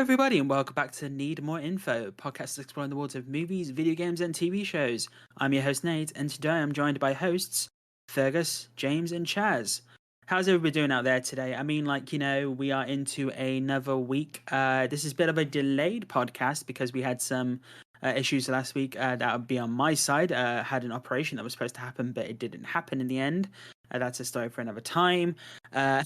everybody, and welcome back to Need More Info, podcast exploring the worlds of movies, video games, and TV shows. I'm your host, Nate, and today I'm joined by hosts Fergus, James, and Chaz. How's everybody doing out there today? I mean, we are into another week. This is a bit of a delayed podcast because we had some issues last week. That would be on my side. Had an operation that was supposed to happen, but it didn't happen in the end. That's a story for another time. You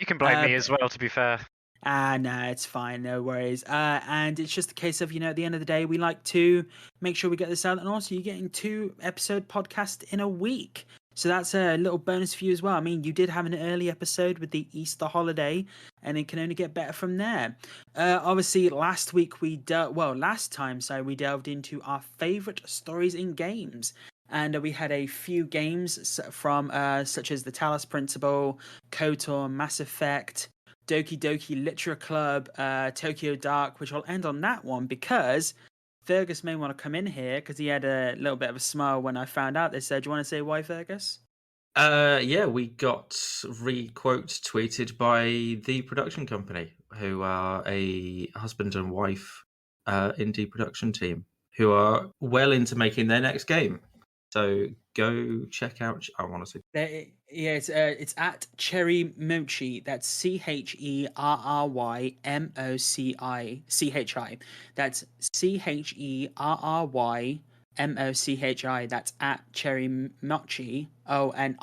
can blame me as well, to be fair. No, it's fine, no worries. And it's just a case of, at the end of the day, we like to make sure we get this out, and also you're getting 2-episode podcast in a week. So that's a little bonus for you as well. I mean, you did have an early episode with the Easter holiday, and it can only get better from there. Obviously, last time, we delved into our favorite stories in games. And we had a few games from such as the Talos Principle, KOTOR, Mass Effect, Doki Doki Literature Club, Tokyo Dark, which I'll end on that one because Fergus may want to come in here because he had a little bit of a smile when I found out this. Do you want to say why, Fergus? Yeah, we got re-quote tweeted by the production company, who are a husband and wife indie production team who are well into making their next game. So go check out. I want to say, it's at Cherry Mochi. That's CherryMochi. That's CherryMochi. That's at Cherry Mochi. Oh, and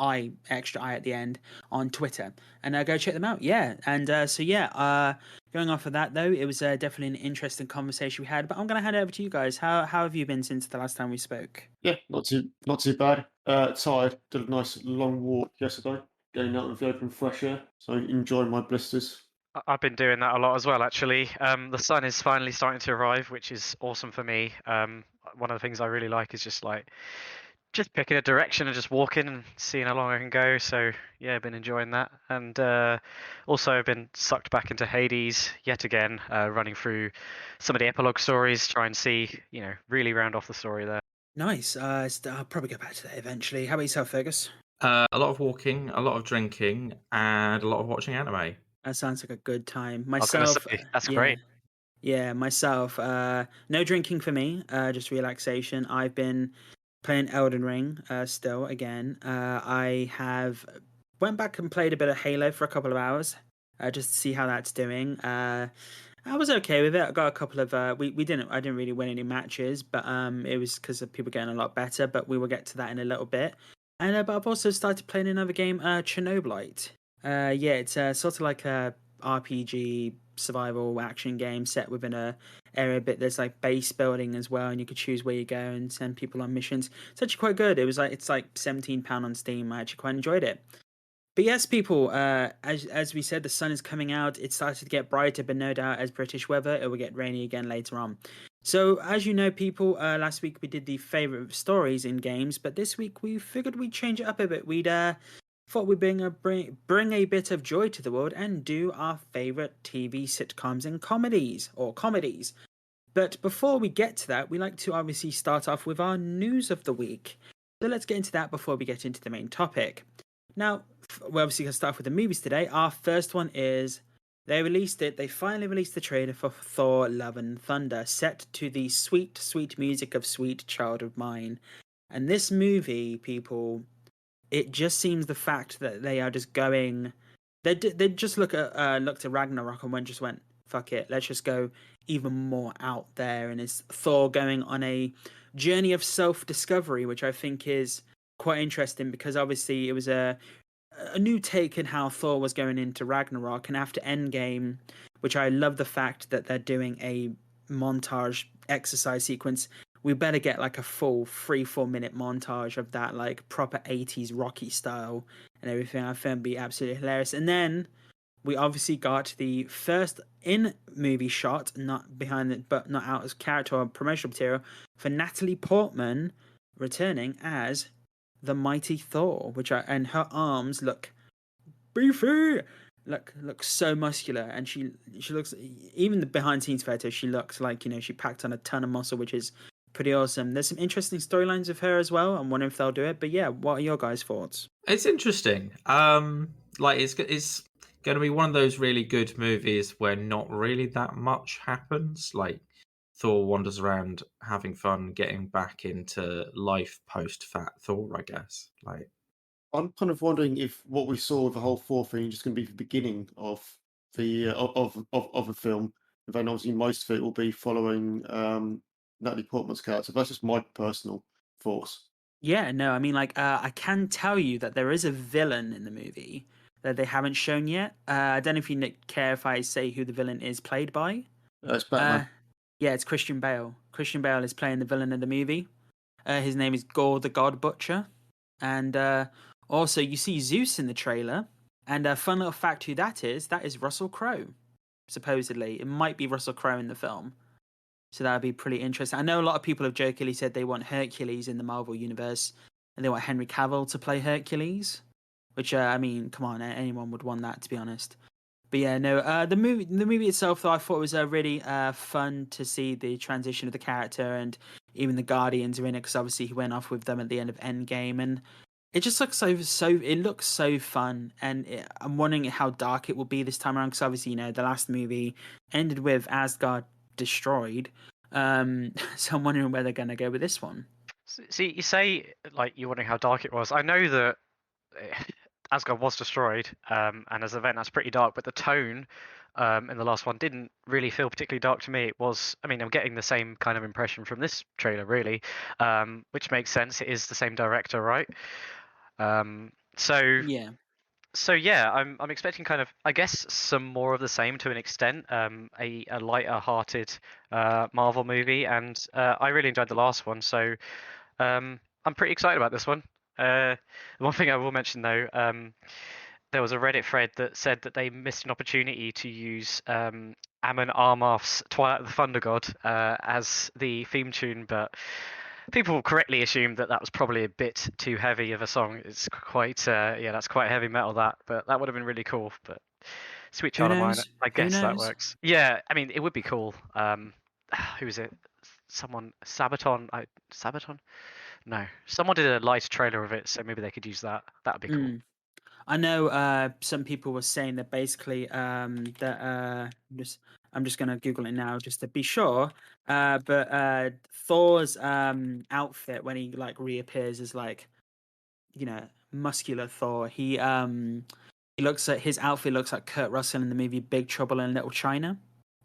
extra I at the end on Twitter. And go check them out. Yeah, and going off of that though, it was definitely an interesting conversation we had. But I'm gonna hand it over to you guys. How have you been since the last time we spoke? Yeah, not too bad. Tired. Did a nice long walk yesterday, getting out of the open fresh air. So enjoying my blisters. I've been doing that a lot as well, actually. The sun is finally starting to arrive, which is awesome for me. One of the things I really like is just picking a direction and just walking and seeing how long I can go. So yeah, I've been enjoying that, and also I've been sucked back into Hades yet again, running through some of the epilogue stories, try and see, really round off the story there. Nice. I'll probably go back to that eventually. How about yourself, Fergus? a lot of walking, a lot of drinking, and a lot of watching anime. That sounds like a good time. I was gonna Myself, say, that's great. Yeah, myself. No drinking for me. Just relaxation. I've been playing Elden Ring. Still again. I have went back and played a bit of Halo for a couple of hours. Just to see how that's doing. I was okay with it. I got a couple of I didn't really win any matches, but it was because of people getting a lot better. But we will get to that in a little bit. And but I've also started playing another game, Chernobylite. It's sort of like a RPG survival action game set within a area bit. There's like base building as well, and you could choose where you go and send people on missions. It's actually quite good. It's like £17 on Steam. I actually quite enjoyed it. But yes, people, as we said, the sun is coming out. It started to get brighter, but no doubt as British weather, it will get rainy again later on. So, as you know, people, last week we did the favourite stories in games, but this week we figured we'd change it up a bit. We'd thought we'd bring a bit of joy to the world and do our favourite TV sitcoms and comedies. But before we get to that, we like to obviously start off with our news of the week. So let's get into that before we get into the main topic. Now, we're obviously going to start with the movies today. Our first one is they finally released the trailer for Thor Love and Thunder, set to the sweet, sweet music of Sweet Child of Mine. And this movie, people, it just seems the fact that they are just going, they just looked at Ragnarok and went, fuck it, let's just go even more out there. And it's Thor going on a journey of self-discovery, which I think is quite interesting because obviously it was a new take in how Thor was going into Ragnarok, and after Endgame, which I love the fact that they're doing a montage exercise sequence. We better get like a full 3-4 minute montage of that, like proper 80s Rocky style and everything. I found be absolutely hilarious. And then we obviously got the first in-movie shot, not out as character or promotional material, for Natalie Portman returning as the mighty Thor, and her arms look beefy, look so muscular, and she looks, even the behind scenes photo, she looks like she packed on a ton of muscle, which is pretty awesome. There's some interesting storylines of her as well. I'm wondering if they'll do it. But yeah, what are your guys' thoughts? It's interesting. It's going to be one of those really good movies where not really that much happens. Like Thor wanders around having fun, getting back into life post Fat Thor, I guess. Like, I'm kind of wondering if what we saw with the whole Thor thing is just going to be the beginning of the of a film, and then obviously most of it will be following Natalie Portman's character. That's just my personal thoughts. Yeah, no, I mean, like, I can tell you that there is a villain in the movie that they haven't shown yet. I don't know if you care if I say who the villain is played by. It's Batman. Yeah, it's Christian Bale. Christian Bale is playing the villain of the movie. His name is Gore the God Butcher. And also, you see Zeus in the trailer. And a fun little fact who that is Russell Crowe, supposedly. It might be Russell Crowe in the film. So that would be pretty interesting. I know a lot of people have jokingly said they want Hercules in the Marvel Universe. And they want Henry Cavill to play Hercules. Which, I mean, come on, anyone would want that, to be honest. But yeah, no, the movie itself, though, I thought was really fun to see the transition of the character, and even the Guardians are in it, because obviously he went off with them at the end of Endgame, and it just looks it looks so fun, and I'm wondering how dark it will be this time around, because obviously, you know, the last movie ended with Asgard destroyed, so I'm wondering where they're going to go with this one. See, you say like you're wondering how dark it was. I know that Asgard was destroyed, and as an event that's pretty dark, but the tone in the last one didn't really feel particularly dark to me. It was, I mean, I'm getting the same kind of impression from this trailer, really, which makes sense. It is the same director, right? So Yeah. yeah, I'm expecting kind of, I guess, some more of the same to an extent. A lighter-hearted Marvel movie, and I really enjoyed the last one, so I'm pretty excited about this one. The one thing I will mention, though, there was a Reddit thread that said that they missed an opportunity to use Amon Amarth's "Twilight of the Thunder God" as the theme tune, but people correctly assumed that was probably a bit too heavy of a song. It's quite, that's quite heavy metal, but that would have been really cool. But Sweet Who Child of Mine, knows? I Who guess that knows? works. Yeah, I mean, it would be cool. Who is it? Someone, Sabaton? Sabaton? No, someone did a light trailer of it, so maybe they could use that. That'd be cool. I know some people were saying that basically that I'm just gonna Google it now just to be sure. But Thor's outfit when he like reappears as like, you know, muscular Thor, he looks at his outfit looks like Kurt Russell in the movie Big Trouble in Little China.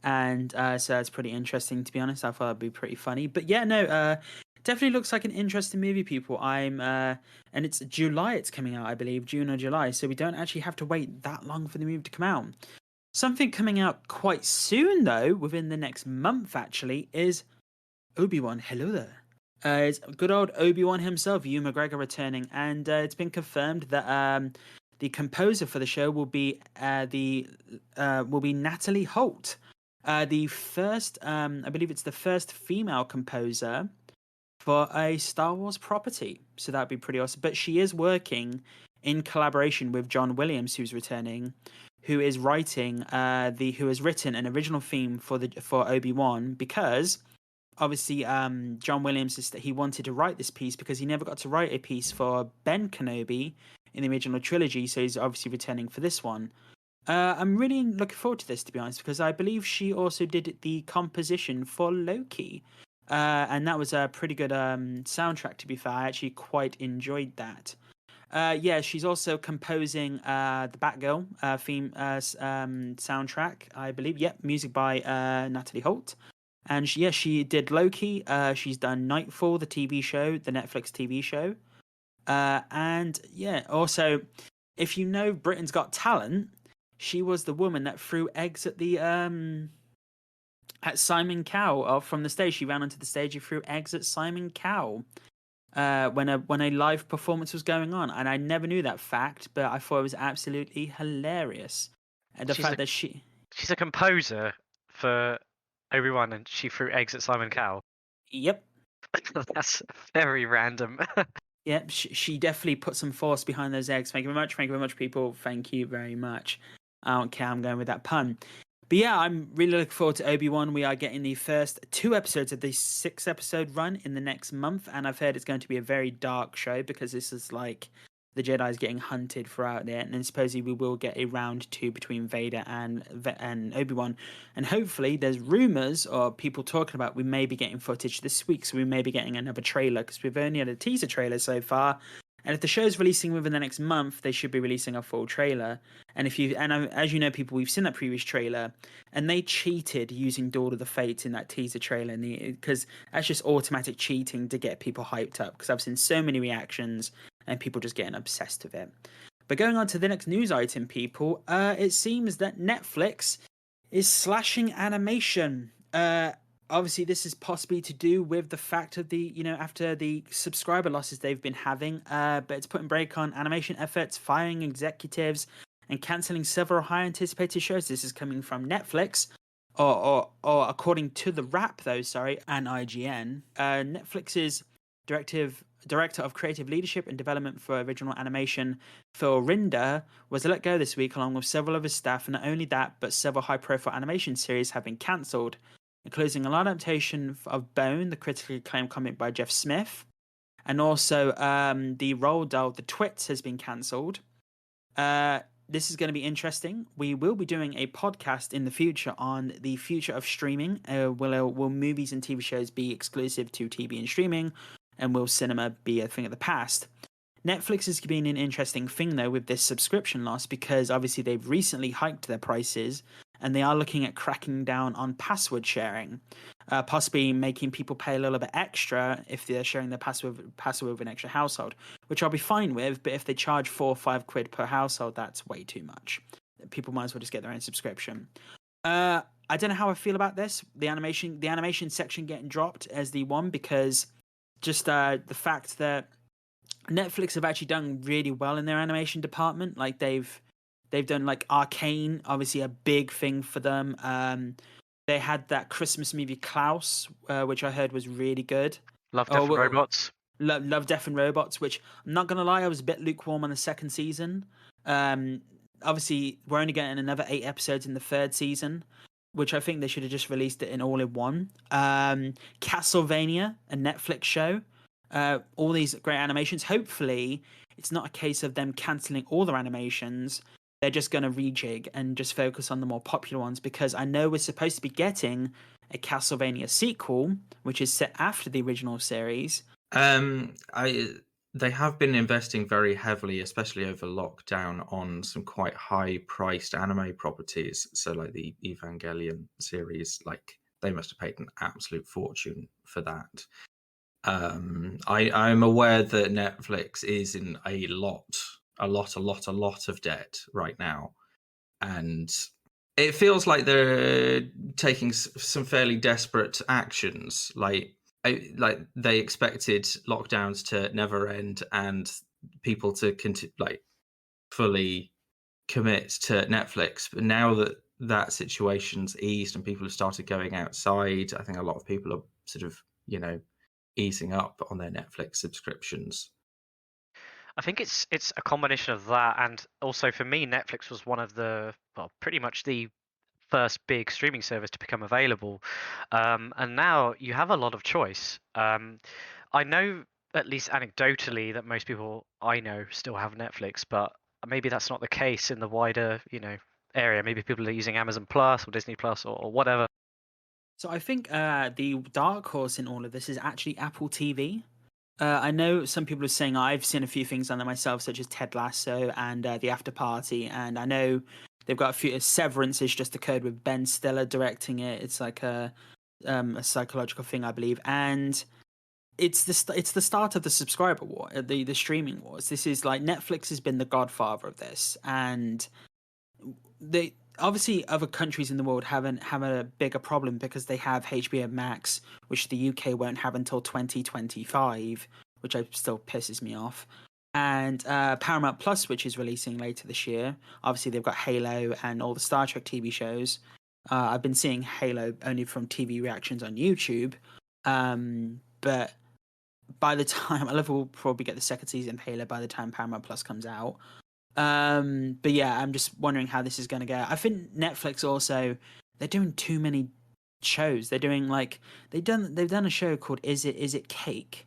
And so it's pretty interesting, to be honest. I thought it'd be pretty funny. But yeah, no, definitely looks like an interesting movie, people. And it's July it's coming out, I believe, June or July. So we don't actually have to wait that long for the movie to come out. Something coming out quite soon, though, within the next month, actually, is Obi-Wan. Hello there. It's good old Obi-Wan himself, Ewan McGregor, returning. And it's been confirmed that the composer for the show will be Natalie Holt. The first, I believe it's the first female composer for a Star Wars property. So that'd be pretty awesome. But she is working in collaboration with John Williams, who's returning, who has written an original theme for Obi-Wan, because obviously John Williams he wanted to write this piece because he never got to write a piece for Ben Kenobi in the original trilogy. So he's obviously returning for this one. I'm really looking forward to this, to be honest, because I believe she also did the composition for Loki. And that was a pretty good soundtrack, to be fair. I actually quite enjoyed that. Yeah, she's also composing the Batgirl theme soundtrack, I believe. Yep, music by Natalie Holt. And she did Loki. She's done Nightfall, the TV show, the Netflix TV show. And yeah, also, if you know Britain's Got Talent, she was the woman that threw eggs at the at Simon Cowell from the stage. She ran onto the stage and threw eggs at Simon Cowell when a live performance was going on. And I never knew that fact, but I thought it was absolutely hilarious. And the fact that she's a composer for Obi-Wan, and she threw eggs at Simon Cowell. Yep. That's very random. Yep, she definitely put some force behind those eggs. Thank you very much. Thank you very much, people. Thank you very much. I don't care. I'm going with that pun. But yeah, I'm really looking forward to Obi-Wan. We are getting the first 2 episodes of the 6-episode run in the next month. And I've heard it's going to be a very dark show because this is like the Jedi's getting hunted throughout it, and then supposedly we will get a round 2 between Vader and Obi-Wan, and hopefully there's rumors or people talking about we may be getting footage this week, so we may be getting another trailer because we've only had a teaser trailer so far. And if the show's releasing within the next month, they should be releasing a full trailer. And as you know, people, we've seen that previous trailer, and they cheated using Duel of the Fates in that teaser trailer, because that's just automatic cheating to get people hyped up. Because I've seen so many reactions and people just getting obsessed with it. But going on to the next news item, people, it seems that Netflix is slashing animation. Obviously, this is possibly to do with the fact of after the subscriber losses they've been having, but it's putting brake on animation efforts, firing executives, and cancelling several high anticipated shows. This is coming from Netflix, or according to The Wrap, though, and IGN. Netflix's Director of Creative Leadership and Development for Original Animation, Phil Rinder, was let go this week along with several of his staff, and not only that, but several high-profile animation series have been cancelled, including a live adaptation of Bone, the critically acclaimed comic by Jeff Smith, and also the Roald Dahl, The Twits, has been cancelled. This is going to be interesting. We will be doing a podcast in the future on the future of streaming. Will movies and TV shows be exclusive to TV and streaming, and will cinema be a thing of the past? Netflix has been an interesting thing, though, with this subscription loss, because obviously they've recently hiked their prices, and they are looking at cracking down on password sharing, possibly making people pay a little bit extra if they're sharing their password with an extra household, which I'll be fine with. But if they charge £4 or £5 per household, that's way too much. People might as well just get their own subscription. I don't know how I feel about this. The animation section getting dropped as the one, because just the fact that Netflix have actually done really well in their animation department. Like they've done like Arcane, obviously a big thing for them. They had that Christmas movie Klaus, which I heard was really good. Love, Death and Robots. Love, Death and Robots, which I'm not gonna lie, I was a bit lukewarm on the second season. Obviously we're only getting another 8 episodes in the third season, which I think they should have just released it in all in one. Castlevania, a Netflix show. All these great animations. Hopefully it's not a case of them cancelling all their animations. They're just going to rejig and just focus on the more popular ones, because I know we're supposed to be getting a Castlevania sequel, which is set after the original series. They have been investing very heavily, especially over lockdown, on some quite high-priced anime properties. So, like the Evangelion series, like they must have paid an absolute fortune for that. I'm aware that Netflix is in a lot of debt right now, and it feels like they're taking some fairly desperate actions. Like they expected lockdowns to never end and people to fully commit to Netflix, but now that situation's eased and people have started going outside, I think a lot of people are sort of easing up on their Netflix subscriptions. I think it's a combination of that, and also for me, Netflix was one of pretty much the first big streaming service to become available, and now you have a lot of choice. I know, at least anecdotally, that most people I know still have Netflix, but maybe that's not the case in the wider area. Maybe people are using Amazon Plus or Disney Plus or whatever. So I think the dark horse in all of this is actually Apple TV. I know some people are saying, I've seen a few things on there myself, such as Ted Lasso and The After Party, and I know they've got a few severances just occurred with Ben Stiller directing it. It's like a psychological thing, I believe, and it's the start of the subscriber war, the streaming wars. This is like Netflix has been the godfather of this, and they obviously other countries in the world have a bigger problem because they have HBO Max, which the UK won't have until 2025, which still pisses me off. And Paramount Plus, which is releasing later this year. Obviously, they've got Halo and all the Star Trek TV shows. I've been seeing Halo only from TV reactions on YouTube. But by the time, I love we'll probably get the second season of Halo by the time Paramount Plus comes out. But yeah, I'm just wondering how this is going to go. I think Netflix also, they're doing too many shows. They're doing they've done a show called Is It Cake?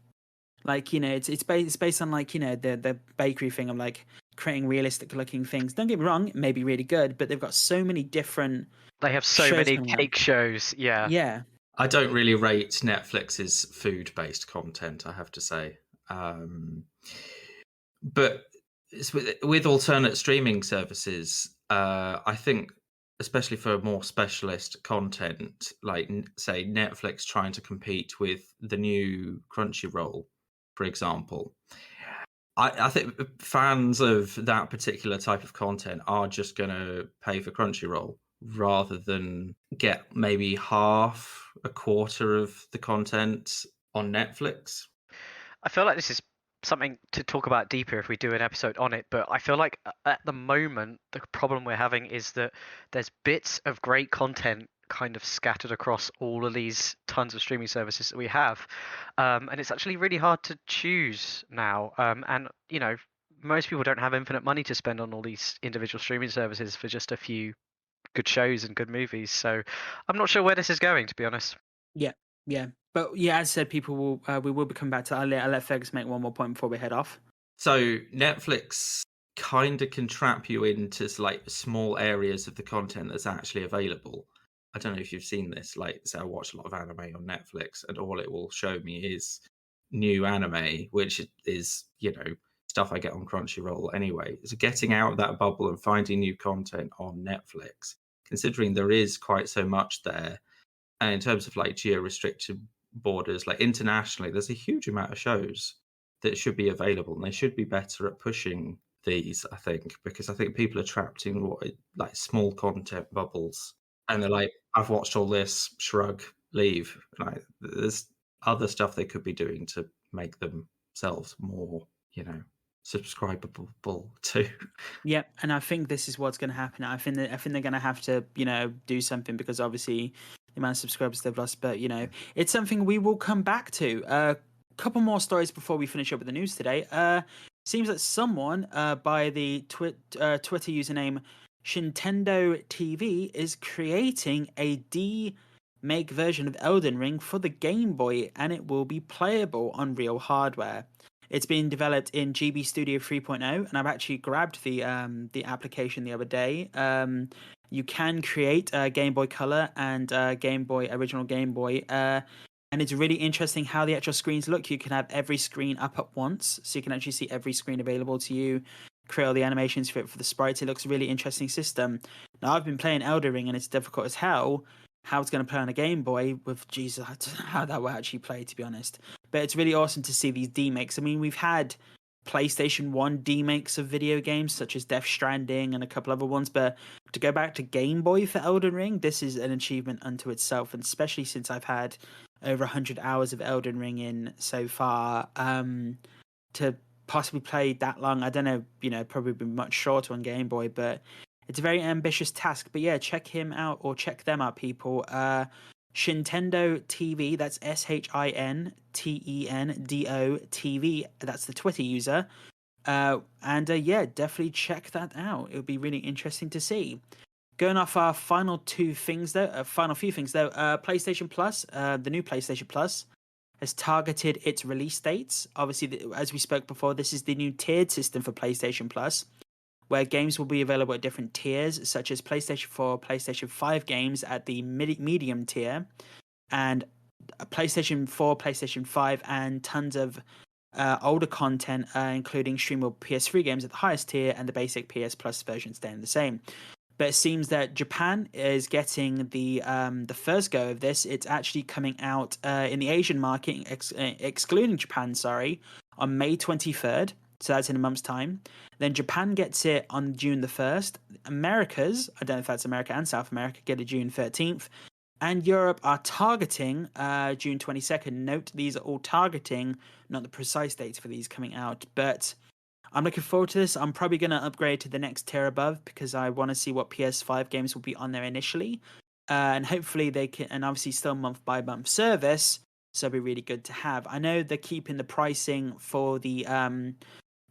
Like, it's based on like the bakery thing of like creating realistic looking things. Don't get me wrong, it may be really good, but they've got so many different They have so shows many coming out. cake shows. Yeah. Yeah, I don't really rate Netflix's food-based content, I have to say. But it's with alternate streaming services, I think, especially for more specialist content, like say Netflix trying to compete with the new Crunchyroll, for example, I think fans of that particular type of content are just going to pay for Crunchyroll rather than get maybe half, a quarter of the content on Netflix. I feel like this is something to talk about deeper if we do an episode on it, but I feel like at the moment the problem we're having is that there's bits of great content kind of scattered across all of these tons of streaming services that we have, and it's actually really hard to choose now. And most people don't have infinite money to spend on all these individual streaming services for just a few good shows and good movies. So I'm not sure where this is going, to be honest. yeah, yeah. But yeah, as I said, people will we will be coming back to. I'll let Fergus make one more point before we head off. So Netflix kind of can trap you into like small areas of the content that's actually available. I don't know if you've seen this. Like, say, I watch a lot of anime on Netflix, and all it will show me is new anime, which is stuff I get on Crunchyroll anyway. So getting out of that bubble and finding new content on Netflix, considering there is quite so much there, and in terms of like geo-restricted borders, like internationally, there's a huge amount of shows that should be available, and they should be better at pushing these, I think, because I think people are trapped in like small content bubbles, and they're like, I've watched all this, shrug, leave. Like, there's other stuff they could be doing to make themselves more, subscribable too. Yeah, and I think this is what's going to happen. I think they're going to have to, do something, because obviously the amount of subscribers they've lost. But it's something we will come back to. A couple more stories before we finish up with the news today. Seems that someone by the Twitter username Shintendo TV is creating a remake version of Elden Ring for the Game Boy, and it will be playable on real hardware. It's been developed in GB Studio 3.0, and I've actually grabbed the application the other day. You can create a Game Boy Color and original Game Boy, and it's really interesting how the actual screens look. You can have every screen up at once, so you can actually see every screen available to you, create all the animations for the sprites. It looks a really interesting system. Now, I've been playing Elden Ring, and it's difficult as hell. How it's going to play on a Game Boy with, Jesus, I don't know how that will actually play, to be honest. But it's really awesome to see these demakes. I mean, we've had PlayStation 1 demakes of video games, such as Death Stranding and a couple other ones, but to go back to Game Boy for Elden Ring, this is an achievement unto itself, and especially since I've had over 100 hours of Elden Ring in so far, to possibly play that long, I don't know, probably be much shorter on Game Boy, but it's a very ambitious task. But yeah, check him out, or check them out, people. Shintendo TV, that's SHINTENDO TV, that's the Twitter user. And yeah, definitely check that out. It would be really interesting to see. Going off our final few things though, PlayStation Plus, the new PlayStation Plus has targeted its release dates. Obviously, as we spoke before, this is the new tiered system for PlayStation Plus, where games will be available at different tiers, such as PlayStation 4, PlayStation 5 games at the medium tier, and PlayStation 4, PlayStation 5, and tons of older content, including streamable PS3 games at the highest tier, and the basic PS Plus version staying the same. But it seems that Japan is getting the first go of this. It's actually coming out in the Asian market, excluding Japan, on May 23rd. So that's in a month's time. Then Japan gets it on June the 1st. Americas, I don't know if that's America and South America, get it June 13th. And Europe are targeting June 22nd. Note, these are all targeting, not the precise dates for these coming out. But I'm looking forward to this. I'm probably going to upgrade to the next tier above, because I want to see what PS5 games will be on there initially. And hopefully they can, and obviously still month by month service. So it'll be really good to have. I know they're keeping the pricing for the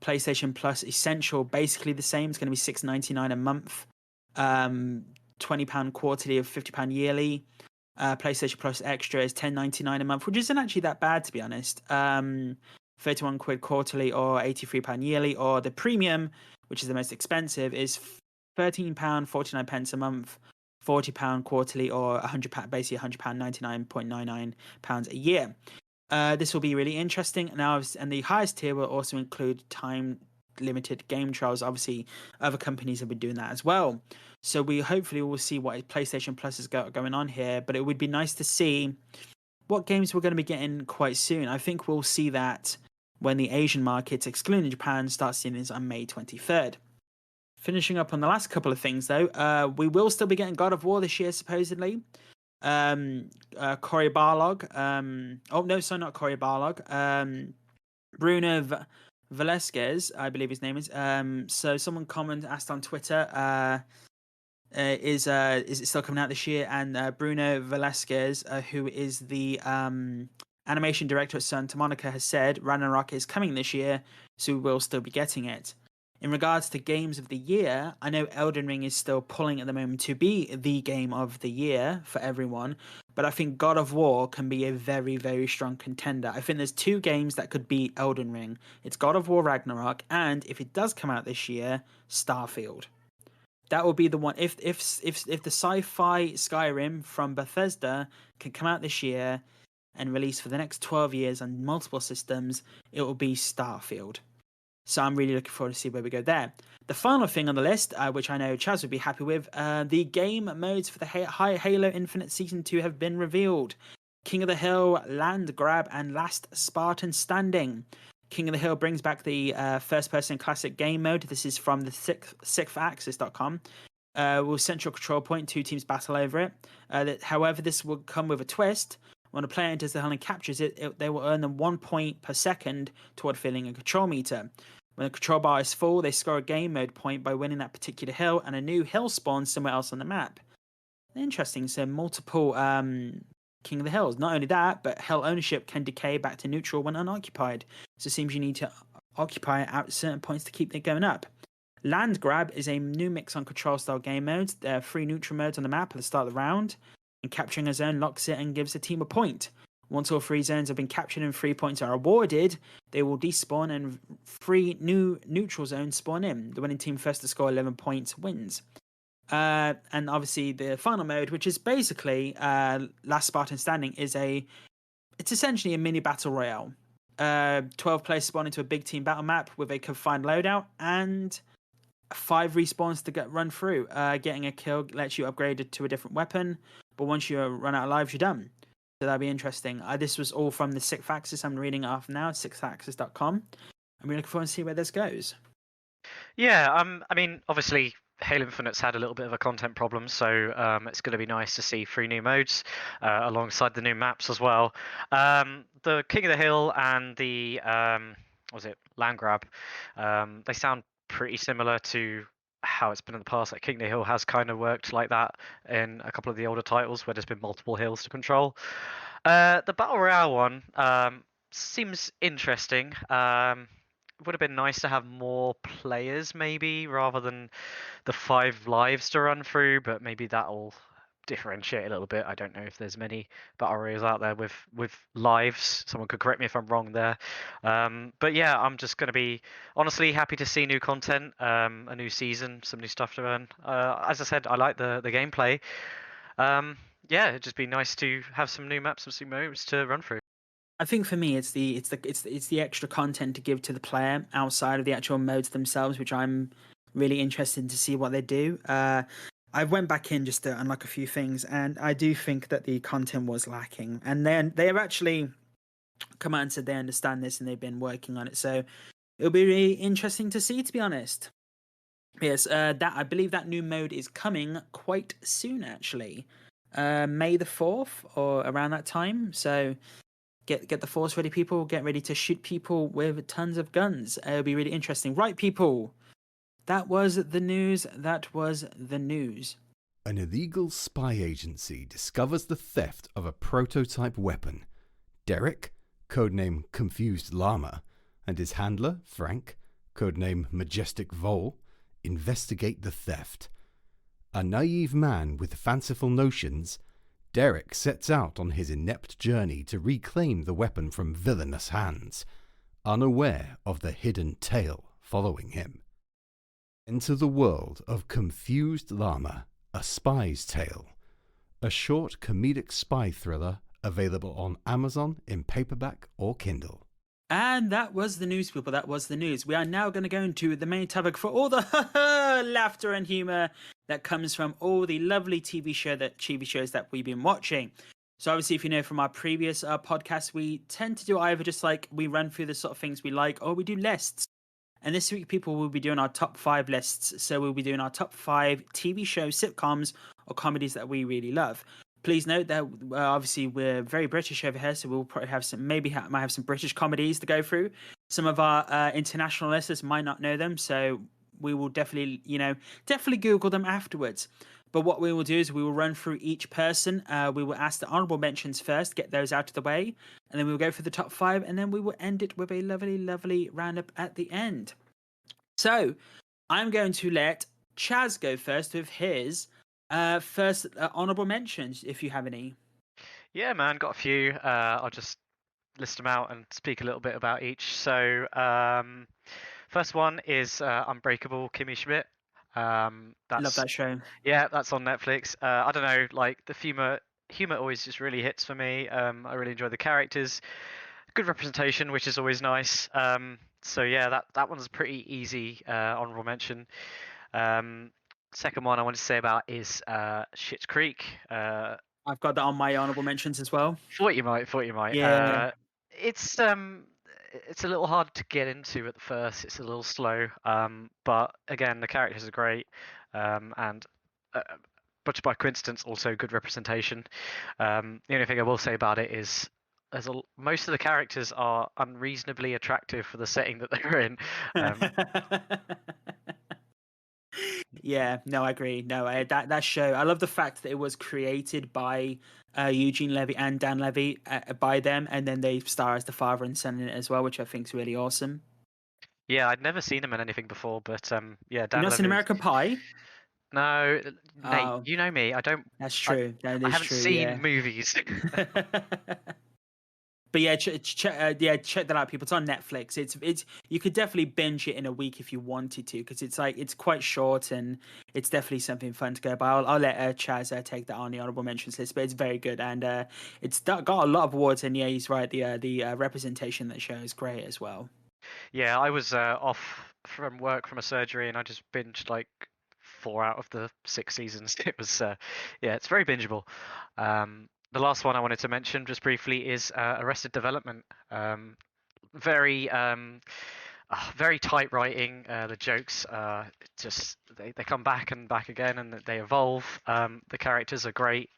PlayStation Plus Essential basically the same. It's going to be $6.99 a month, £20 quarterly or £50 yearly. PlayStation Plus Extra is $10.99 a month, which isn't actually that bad, to be honest. £31 quarterly or £83 yearly, or the premium, which is the most expensive, is £13.49 a month, £40 quarterly, or basically £100, £99.99 a year. This will be really interesting. Now, and the highest tier will also include time-limited game trials. Obviously, other companies have been doing that as well. So we hopefully will see what PlayStation Plus has got going on here. But it would be nice to see what games we're going to be getting quite soon. I think we'll see that when the Asian markets, excluding Japan, start seeing this on May 23rd. Finishing up on the last couple of things, though, we will still be getting God of War this year, supposedly. Cory Barlog. Not Cory Barlog. Bruno Velasquez, I believe his name is. So someone asked on Twitter, is it still coming out this year? And Bruno Velasquez, who is the animation director at Santa Monica, has said Ragnarok is coming this year, so we will still be getting it. In regards to games of the year, I know Elden Ring is still pulling at the moment to be the game of the year for everyone, but I think God of War can be a very, very strong contender. I think there's two games that could beat Elden Ring. It's God of War Ragnarok, and if it does come out this year, Starfield. That will be the one. If the sci-fi Skyrim from Bethesda can come out this year and release for the next 12 years on multiple systems, it will be Starfield. So I'm really looking forward to see where we go there. The final thing on the list, which I know Chaz would be happy with, the game modes for the Halo Infinite Season 2 have been revealed. King of the Hill, Land Grab, and Last Spartan Standing. King of the Hill brings back the first-person classic game mode. This is from the sixthaxis.com. With central control point, two teams battle over it. However, this will come with a twist. When a player enters the hill and captures it, they will earn them 1 point per second toward filling a control meter. When the control bar is full, they score a game mode point by winning that particular hill, and a new hill spawns somewhere else on the map. Interesting. So multiple King of the Hills. Not only that, but hill ownership can decay back to neutral when unoccupied. So it seems you need to occupy it at certain points to keep it going up. Land Grab is a new mix on control-style game modes. There are 3 neutral modes on the map at the start of the round. And capturing a zone locks it and gives a team a point. Once all 3 zones have been captured and 3 points are awarded, they will despawn and 3 new neutral zones spawn in. The winning team first to score 11 points wins. And obviously the final mode, which is basically Last Spartan Standing, it's essentially a mini battle royale. 12 players spawn into a big team battle map with a confined loadout and 5 respawns to run through. Getting a kill lets you upgrade it to a different weapon, but once you run out of lives, you're done. So that'll be interesting. This was all from the Sixth Axis. I'm reading it off now, sixthaxis.com. I'm really looking forward to see where this goes. Yeah, I mean, obviously, Halo Infinite's had a little bit of a content problem, so it's going to be nice to see 3 new modes alongside the new maps as well. The King of the Hill and the Land Grab, they sound pretty similar to how it's been in the past. Like King of the Hill has kind of worked like that in a couple of the older titles where there's been multiple hills to control. The Battle Royale one seems interesting. It would have been nice to have more players maybe rather than the 5 lives to run through, but maybe that'll differentiate a little bit. I don't know if there's many battle royals out there with lives. Someone could correct me if I'm wrong there. But yeah, I'm just going to be honestly happy to see new content, a new season, some new stuff to earn. As I said, I like the gameplay. Yeah, it'd just be nice to have some new maps and some modes to run through. I think for me, it's the extra content to give to the player outside of the actual modes themselves, which I'm really interested to see what they do. I went back in just to unlock a few things, and I do think that the content was lacking. And then they've actually come out and said they understand this and they've been working on it. So it'll be really interesting to see, to be honest. Yes, that I believe that new mode is coming quite soon, actually. May the 4th or around that time. So get the force ready, people. Get ready to shoot people with tons of guns. It'll be really interesting. Right, people. That was the news. An illegal spy agency discovers the theft of a prototype weapon. Derek, codename Confused Llama, and his handler, Frank, codename Majestic Vole, investigate the theft. A naive man with fanciful notions, Derek sets out on his inept journey to reclaim the weapon from villainous hands. unaware of the hidden tale following him. Enter the world of Confused Llama, A Spy's Tale, a short comedic spy thriller available on Amazon in paperback or Kindle. And that was the news, people. That was the news. We are now going to go into the main topic for all the laughter and humor that comes from all the lovely TV shows that we've been watching. So obviously, if you know from our previous podcast, we tend to do either just like we run through the sort of things we like, or we do lists. And this week, people will be doing our top 5 lists. So we'll be doing our top 5 TV shows, sitcoms, or comedies that we really love. Please note that obviously we're very British over here, so we'll probably have some, might have some British comedies to go through. Some of our international listeners might not know them, so we will definitely Google them afterwards. But what we will do is we will run through each person. We will ask the honourable mentions first, get those out of the way, and then we will go for the top 5, and then we will end it with a lovely, lovely roundup at the end. So I'm going to let Chaz go first with his first honourable mentions, if you have any. Yeah, man, got a few. I'll just list them out and speak a little bit about each. So, first one is Unbreakable Kimmy Schmidt. Love that show. Yeah, that's on Netflix. I don't know, like the humor always just really hits for me. I really enjoy the characters. Good representation, which is always nice. So yeah, that one's a pretty easy honourable mention. Second one I want to say about is Schitt's Creek. I've got that on my honourable mentions as well. Thought you might. Yeah. It's a little hard to get into at first. It's a little slow. But again, the characters are great. And much by coincidence, also good representation. The only thing I will say about it is most of the characters are unreasonably attractive for the setting that they're in. Yeah, no, I agree. No, that show, I love the fact that it was created by Eugene Levy and Dan Levy by them, and then they star as the father and son in it as well, which I think is really awesome. Yeah, I'd never seen them in anything before, but yeah, Dan You not seen American Pie? No, Nate, Oh. you know me. I don't. That's true. I haven't seen movies. But yeah, check that out, people. It's on Netflix. It's you could definitely binge it in a week if you wanted to, because it's quite short and it's definitely something fun to go by. I'll let Chaz take that on the honorable mentions list, but it's very good and it's got a lot of awards. And yeah, he's right. The representation that show is great as well. Yeah, I was off from work from a surgery and I just binged like 4 out of the 6 seasons. It was yeah, it's very bingeable. The last one I wanted to mention just briefly is Arrested Development. Very tight writing. The jokes just they come back and back again, and they evolve. The characters are great,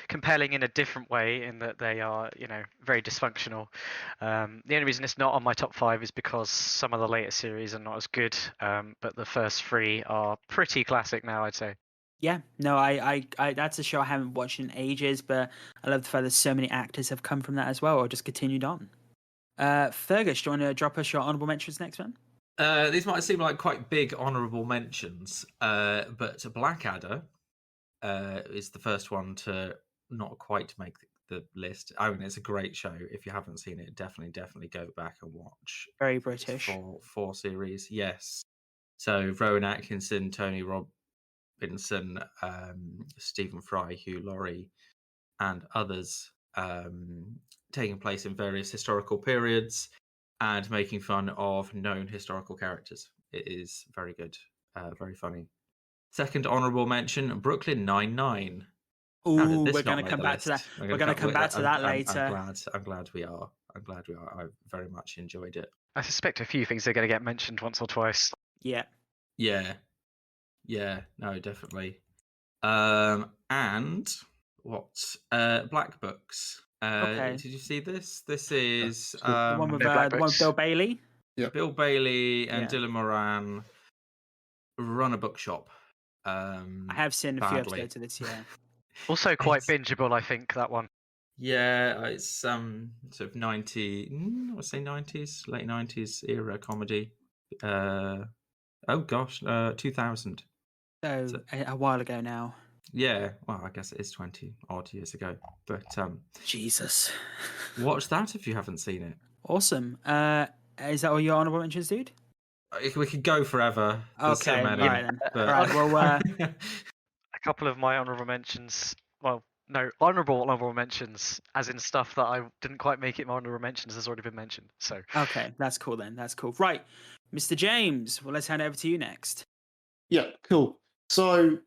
compelling in a different way in that they are very dysfunctional. The only reason it's not on my top 5 is because some of the later series are not as good, but the first 3 are pretty classic now, I'd say. Yeah, no, I that's a show I haven't watched in ages, but I love the fact that so many actors have come from that as well, or just continued on. Fergus, do you want to drop us your honourable mentions next one? These might seem like quite big honourable mentions, but Blackadder is the first one to not quite make the list. I mean, it's a great show. If you haven't seen it, definitely go back and watch. Very British. 4 series, yes. So Rowan Atkinson, Tony Robinson, Stephen Fry, Hugh Laurie, and others, taking place in various historical periods and making fun of known historical characters. It is very good, very funny. Second honourable mention, Brooklyn Nine-Nine. Ooh, we're going to come back to that. We're going to come back to that later. I'm glad we are. I very much enjoyed it. I suspect a few things are going to get mentioned once or twice. Yeah. No, definitely. And what? Black Books. Okay. Did you see this? This is the one with Bill Bailey. Yeah. Bill Bailey and Dylan Moran run a bookshop. I have seen a few episodes of this. Yeah. Also quite bingeable, I think, that one. Yeah, it's sort of 90s, late 90s era comedy. 2000. So a while ago now. Yeah, well, I guess it is 20 odd years ago. But Jesus. watch that if you haven't seen it. Awesome. Is that all your honorable mentions, dude? We could go forever. There's so Okay, many. right then. but- Right, well, A couple of my honorable mentions. Well, no, honorable mentions, as in stuff that I didn't quite make it my honorable mentions, has already been mentioned. So okay, that's cool then. That's cool. Right, Mr. James. Well, let's hand over to you next. Yeah, cool. So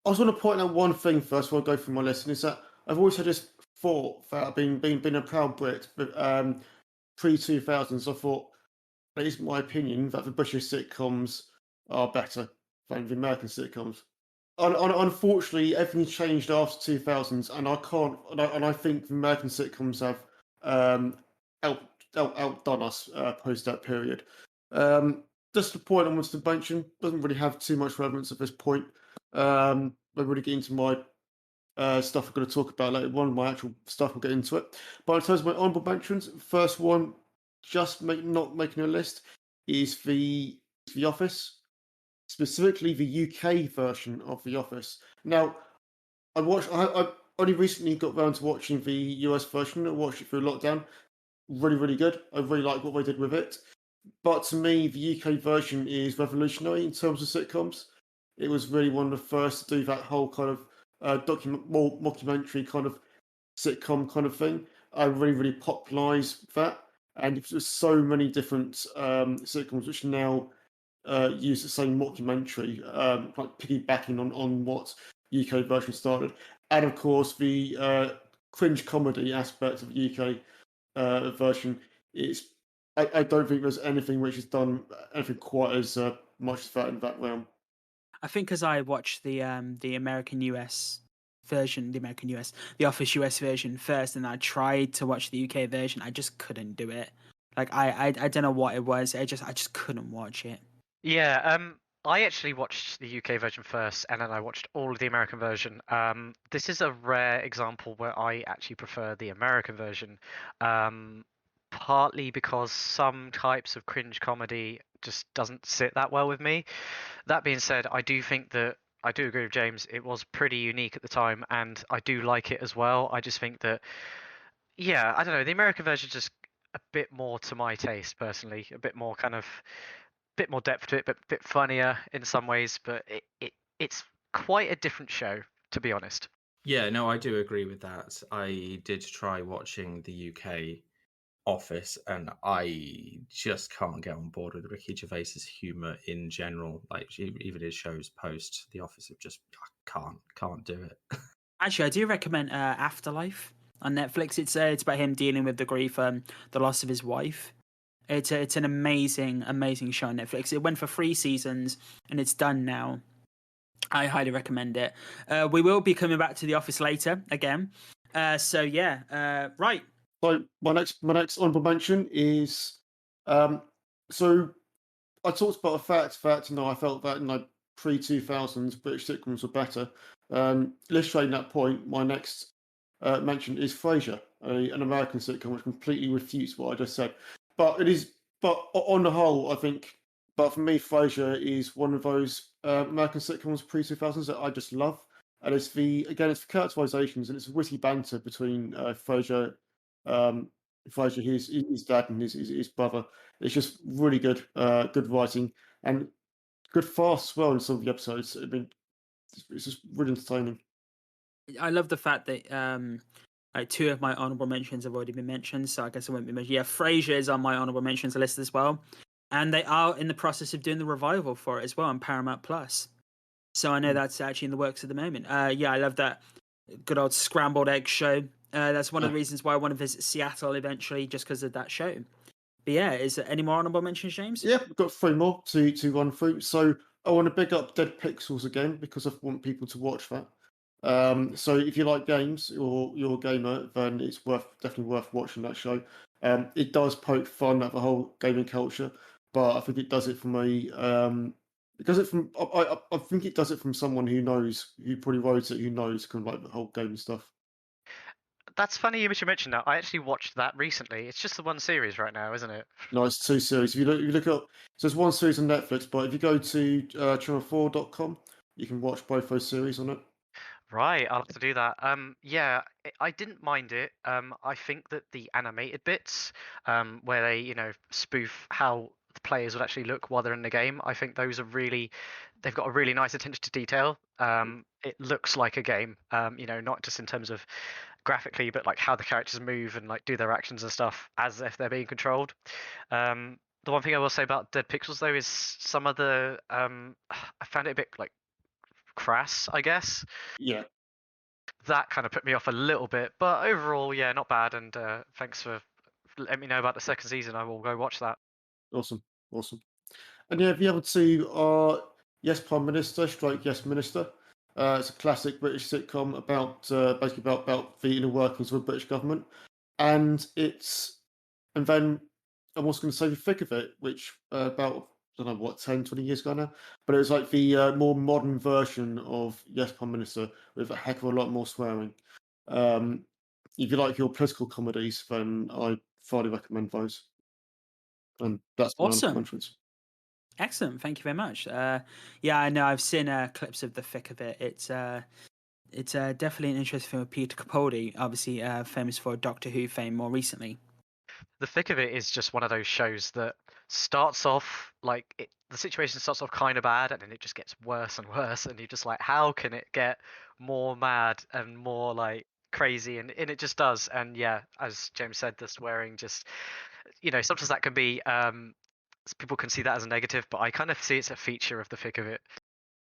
I was going to point out one thing first before I go through my list, and is that I've always had this thought that being a proud Brit, but pre-2000s, I thought, that is my opinion, that the British sitcoms are better than the American sitcoms. Unfortunately, everything changed after 2000s, and I think the American sitcoms have outdone us post that period. Just the point I wanted to mention doesn't really have too much relevance at this point. We're really getting into my stuff I'm going to talk about later. One of my actual stuff, we'll get into it. But in terms of my honorable mentions, first one, not making a list, is the Office, specifically the UK version of The Office. Now, I only recently got around to watching the US version. I watched it through lockdown. Really, really good. I really like what they did with it. But to me, the UK version is revolutionary in terms of sitcoms. It was really one of the first to do that whole kind of mockumentary kind of sitcom kind of thing. I really, really popularised that. And there's so many different sitcoms which now use the same mockumentary, like piggybacking on what UK version started. And of course, the cringe comedy aspect of the UK version is. I don't think there's anything which has done anything quite as much as that in that realm. I think because I watched the American US version, the Office US version first, and I tried to watch the UK version, I just couldn't do it. Like I don't know what it was. I just couldn't watch it. yeah, I actually watched the UK version first, and then I watched all of the American version. This is a rare example where I actually prefer the American version, partly because some types of cringe comedy just doesn't sit that well with me. That being said, I do agree with James. It was pretty unique at the time, and I do like it as well. I just think that, yeah, I don't know, the American version just a bit more to my taste personally, a bit more bit more depth to it, but a bit funnier in some ways. But it's quite a different show, to be honest. Yeah, no, I do agree with that. I did try watching the UK Office, and I just can't get on board with Ricky Gervais's humor in general. Like even his shows post The Office, I can't do it. Actually, I do recommend Afterlife on Netflix. It's about him dealing with the grief, the loss of his wife. It's an amazing show on Netflix. It went for 3 seasons and it's done now. I highly recommend it. We will be coming back to The Office later again. Right. So my next honorable mention is so I talked about the fact that I felt that pre-2000s British sitcoms were better. Illustrating that point, my next mention is Frasier, an American sitcom which completely refutes what I just said. But on the whole, I think. But for me, Frasier is one of those American sitcoms pre-2000s that I just love. And it's the characterizations and it's witty banter between Frasier, his dad, and his brother. It's just really good, good writing and good farce as well in some of the episodes. I mean, it's just really entertaining. I love the fact that like 2 of my honorable mentions have already been mentioned, so I guess I won't be mentioned. Yeah, Frasier is on my honorable mentions list as well, and they are in the process of doing the revival for it as well on Paramount Plus. So I know that's actually in the works at the moment. Yeah, I love that good old scrambled egg show. That's one of the reasons why I want to visit Seattle eventually, just because of that show. But yeah, is there any more honorable mentions, James? Yeah, we've got 3 more to run through. So I want to big up Dead Pixels again because I want people to watch that. So if you like games or you're a gamer, then it's definitely worth watching that show. It does poke fun at the whole gaming culture, but I think it does it from I think it does it from someone who probably wrote it, who knows kind of like the whole gaming stuff. That's funny you should mention that. I actually watched that recently. It's just the one series right now, isn't it? No, it's 2 series. If you look up, so there's 1 series on Netflix, but if you go to channel4.com, you can watch both those series on it. Right, I'll have to do that. Yeah, I didn't mind it. I think that the animated bits, where they, spoof how the players would actually look while they're in the game, I think those are really, they've got a really nice attention to detail. It looks like a game, not just in terms of graphically, but like how the characters move and like do their actions and stuff as if they're being controlled. The one thing I will say about Dead Pixels though is some of the, I found it a bit like crass, I guess. Yeah. That kind of put me off a little bit, but overall, yeah, not bad. And thanks for letting me know about the second season. I will go watch that. Awesome. And yeah, have you ever to Yes Prime Minister, Stroke Yes Minister? It's a classic British sitcom about basically about the inner workings of the British government, and then I'm also going to say the thick of it, which about I don't know what 10-20 years ago now, but it was like the more modern version of Yes Prime Minister with a heck of a lot more swearing. If you like your political comedies, then I thoroughly recommend those. And that's my Awesome. mentions. Excellent. Thank you very much. Yeah, I know. I've seen clips of the thick of it. It's definitely an interesting film with Peter Capaldi, obviously famous for Doctor Who fame more recently. The thick of it is just one of those shows that starts off like the situation starts off kind of bad, and then it just gets worse and worse, and you're just like, how can it get more mad and more like crazy? And it just does. And yeah, as James said, the swearing just, sometimes that can be people can see that as a negative, but I kind of see it's a feature of the thick of it.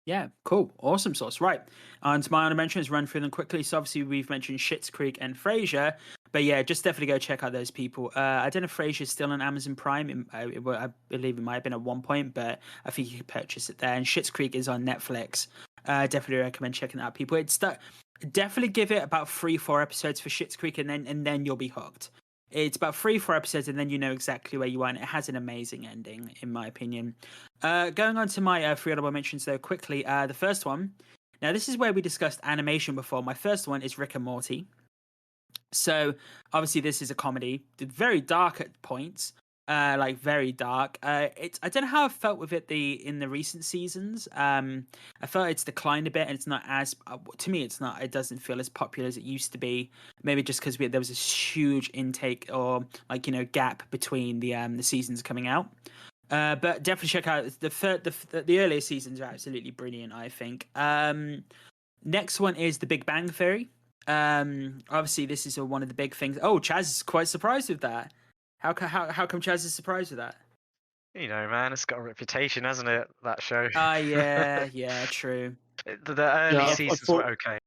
Yeah, cool. Awesome sauce. Right. On to my honor mentions, run through them quickly. So obviously we've mentioned Schitt's Creek and Frasier, but yeah, just definitely go check out those people. I don't know if Frasier's still on Amazon Prime. I believe it might have been at one point, but I think you can purchase it there. And Schitt's Creek is on Netflix. Definitely recommend checking out, people. Definitely give it about 3-4 episodes for Schitt's Creek, and then you'll be hooked. It's about 3-4 episodes, and then you know exactly where you are, and it has an amazing ending, in my opinion. Going on to my 3 honorable mentions, though, quickly. The first one. Now, this is where we discussed animation before. My first one is Rick and Morty. So, obviously, this is a comedy. Very dark at points. Like very dark. I don't know how I felt with it in the recent seasons. I felt it's declined a bit, and it's not as to me. It doesn't feel as popular as it used to be. Maybe just because there was a huge intake or gap between the seasons coming out. But definitely check out the earlier seasons are absolutely brilliant, I think. Next one is The Big Bang Theory. Obviously this is one of the big things. Oh, Chaz is quite surprised with that. How come Chaz is surprised with that? Man, it's got a reputation, hasn't it? That show. Yeah, true. The early seasons were okay.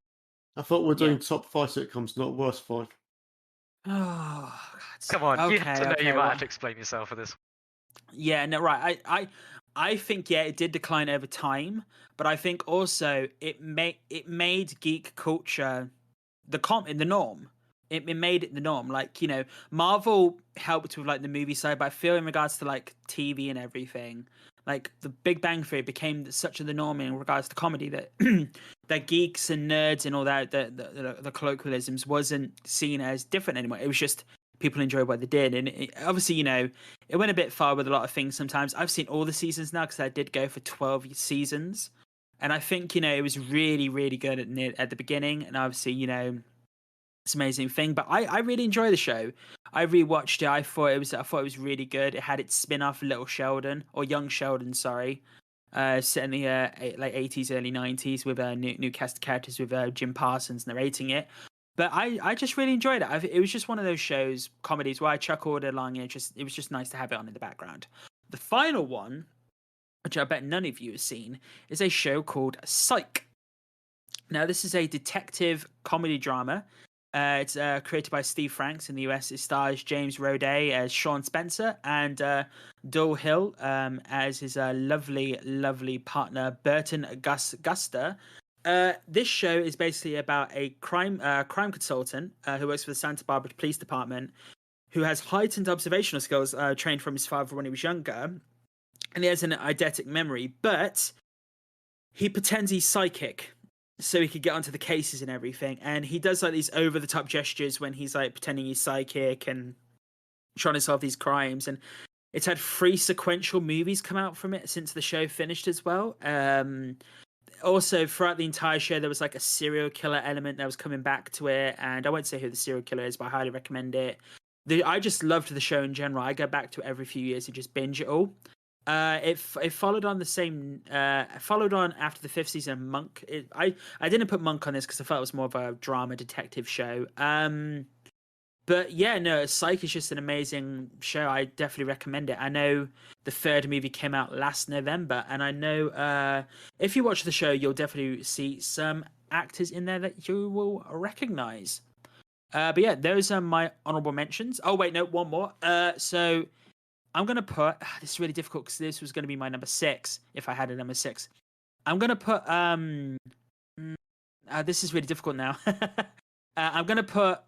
I thought we were doing top 5 sitcoms, not worst 5. Oh, come on! Okay, you have to know you might have to explain yourself for this. Yeah, no, right. I think it did decline over time, but I think also it made geek culture the norm. It made it the norm. Like, Marvel helped with like the movie side, but I feel in regards to like TV and everything, like The Big Bang Theory became such the norm in regards to comedy that that geeks and nerds and all that the colloquialisms wasn't seen as different anymore. It was just people enjoy what they did, and obviously it went a bit far with a lot of things. Sometimes I've seen all the seasons now because I did go for 12 seasons, and I think it was really, really good at the beginning, and obviously it's an amazing thing. But I really enjoy the show. I rewatched it. I thought it was really good. It had its spin-off Little Sheldon, or Young Sheldon, sorry, set in the late 80s, early 90s with new cast of characters with Jim Parsons narrating it. But I just really enjoyed it. It was just one of those shows, comedies, where I chuckled along, and it was just nice to have it on in the background. The final one, which I bet none of you have seen, is a show called Psych. Now, this is a detective comedy drama. It's created by Steve Franks in the US. It stars James Roday as Sean Spencer and Dole Hill as his lovely, lovely partner, Burton Guster. This show is basically about a crime consultant who works for the Santa Barbara Police Department, who has heightened observational skills trained from his father when he was younger, and he has an eidetic memory, but he pretends he's psychic so he could get onto the cases and everything, and he does like these over-the-top gestures when he's like pretending he's psychic and trying to solve these crimes. And it's had 3 sequential movies come out from it since the show finished as well. also throughout the entire show, there was like a serial killer element that was coming back to it, and I won't say who the serial killer is, but I highly recommend it. I just loved the show in general. I go back to it every few years to just binge it all. It followed on the same followed on after the 5th season of Monk. I didn't put Monk on this because I felt it was more of a drama detective show. But yeah, no, Psych is just an amazing show. I definitely recommend it. I know the 3rd movie came out last November, and I know if you watch the show, you'll definitely see some actors in there that you will recognize. But yeah, those are my honorable mentions. Oh wait, no, one more. So I'm gonna put this is really difficult because this was gonna be my number 6 if I had a number 6. I'm gonna put this is really difficult now. I'm gonna put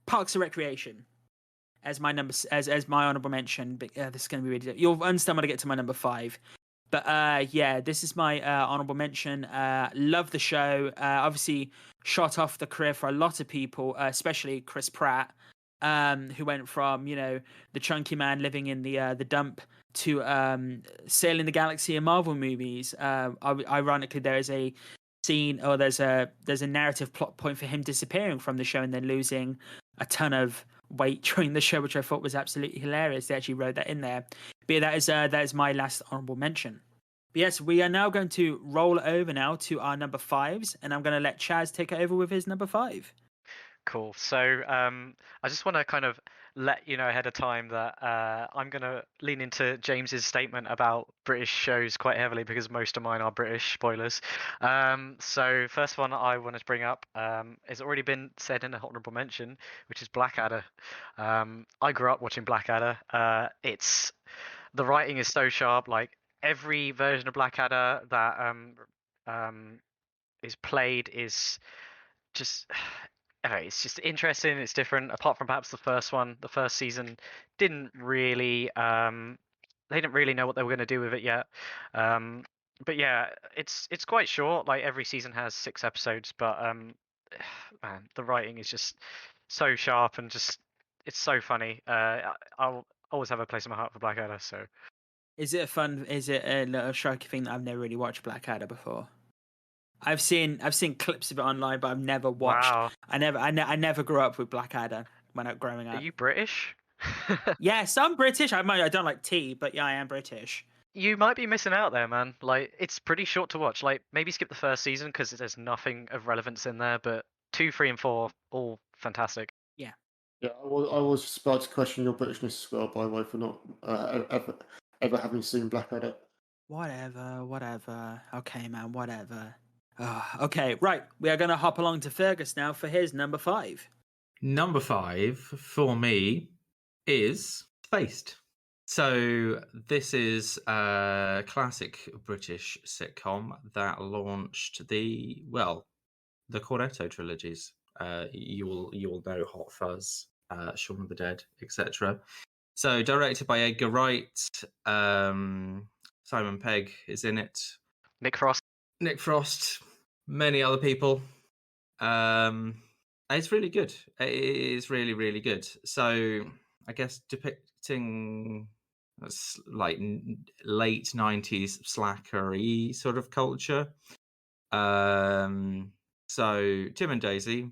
Parks and Recreation as my as my honorable mention. But this is gonna be really difficult. You'll understand when I get to my number 5. But yeah, this is my honorable mention. Love the show. Obviously, shot off the career for a lot of people, especially Chris Pratt, who went from the chunky man living in the dump to sailing the galaxy in Marvel movies. Ironically, there is a scene, or there's a narrative plot point for him disappearing from the show and then losing a ton of weight during the show, which I thought was absolutely hilarious. They actually wrote that in there. But yeah, that is my last honorable mention. But yes, we are now going to roll over now to our number 5s, and I'm going to let Chaz take it over with his number 5. Cool. So I just want to kind of let you know ahead of time that I'm going to lean into James's statement about British shows quite heavily because most of mine are British, spoilers. So first one I wanted to bring up has already been said in an honorable mention, which is Blackadder. I grew up watching Blackadder. The writing is so sharp. Like every version of Blackadder that is played is just it's just interesting. It's different. Apart from perhaps the first one, the first season didn't really they didn't really know what they were going to do with it yet. But yeah, it's quite short. Like every season has 6 episodes, but man, the writing is just so sharp and just it's so funny. I'll always have a place in my heart for Blackadder. So Is it a little striking thing that I've never really watched Blackadder before? I've seen clips of it online, but I've never watched. Wow. I never grew up with Blackadder when I was growing up. Are you British? Yes, I'm British. I don't like tea, but yeah, I am British. You might be missing out there, man. Like it's pretty short to watch. Like maybe skip the first season because there's nothing of relevance in there. But 2, 3, and 4 all fantastic. Yeah, I was just about to question your Britishness as well, by the way, for not ever having seen Blackadder. Whatever. Okay, man, whatever. Okay, right. We are going to hop along to Fergus now for his number 5. Number 5 for me is Spaced. So this is a classic British sitcom that launched the Cornetto trilogies. You will know Hot Fuzz, Shaun of the Dead, etc. So directed by Edgar Wright, Simon Pegg is in it. Nick Frost, many other people. It's really good. It is really, really good. So I guess depicting like late 90s slackery sort of culture. So Tim and Daisy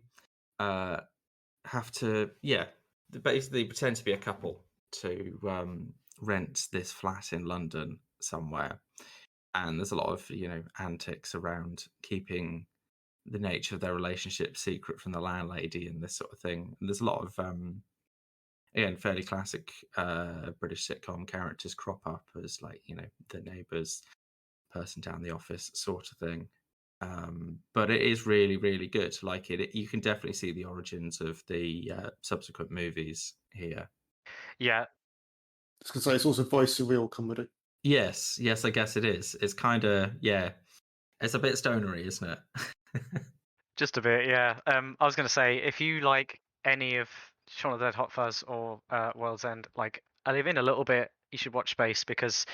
have to basically pretend to be a couple to rent this flat in London somewhere, and there's a lot of antics around keeping the nature of their relationship secret from the landlady and this sort of thing. And there's a lot of again fairly classic British sitcom characters crop up as like the neighbours, person down the office sort of thing. But it is really, really good. Like you can definitely see the origins of the subsequent movies here. Yeah. I was going to say, it's also very surreal comedy. Yes, I guess it is. It's kind of, it's a bit stonery, isn't it? Just a bit, yeah. I was going to say, if you like any of Shaun of the Dead, Hot Fuzz, or World's End, like I live in a little bit, you should watch Space because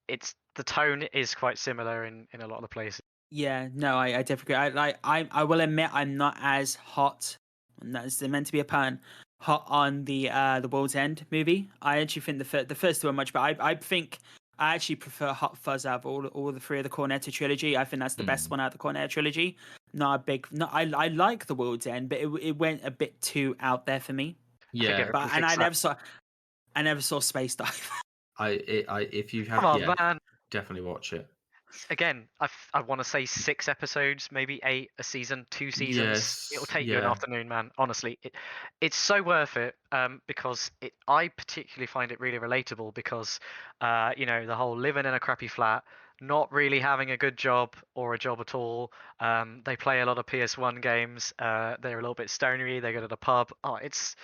the tone is quite similar in a lot of the places. Yeah, no, I definitely agree. I will admit I'm not as hot, and that's meant to be a pun, hot on the World's End movie. I actually think the first two are much better. I think I actually prefer Hot Fuzz out of all the three of the Cornetto trilogy. I think that's the best one out of the Cornetto trilogy. Not a big. No, I like The World's End, but it went a bit too out there for me. Yeah, But and I never saw Space Dive. if you have, Come on, man. definitely watch it. Again, I want to say 6 episodes, maybe 8 a season, 2 seasons. Yes, It'll take you an yeah. afternoon, man. Honestly, it's so worth it. Because I particularly find it really relatable because, the whole living in a crappy flat, not really having a good job or a job at all. They play a lot of PS1 games. They're a little bit stonery. They go to the pub. Oh, it's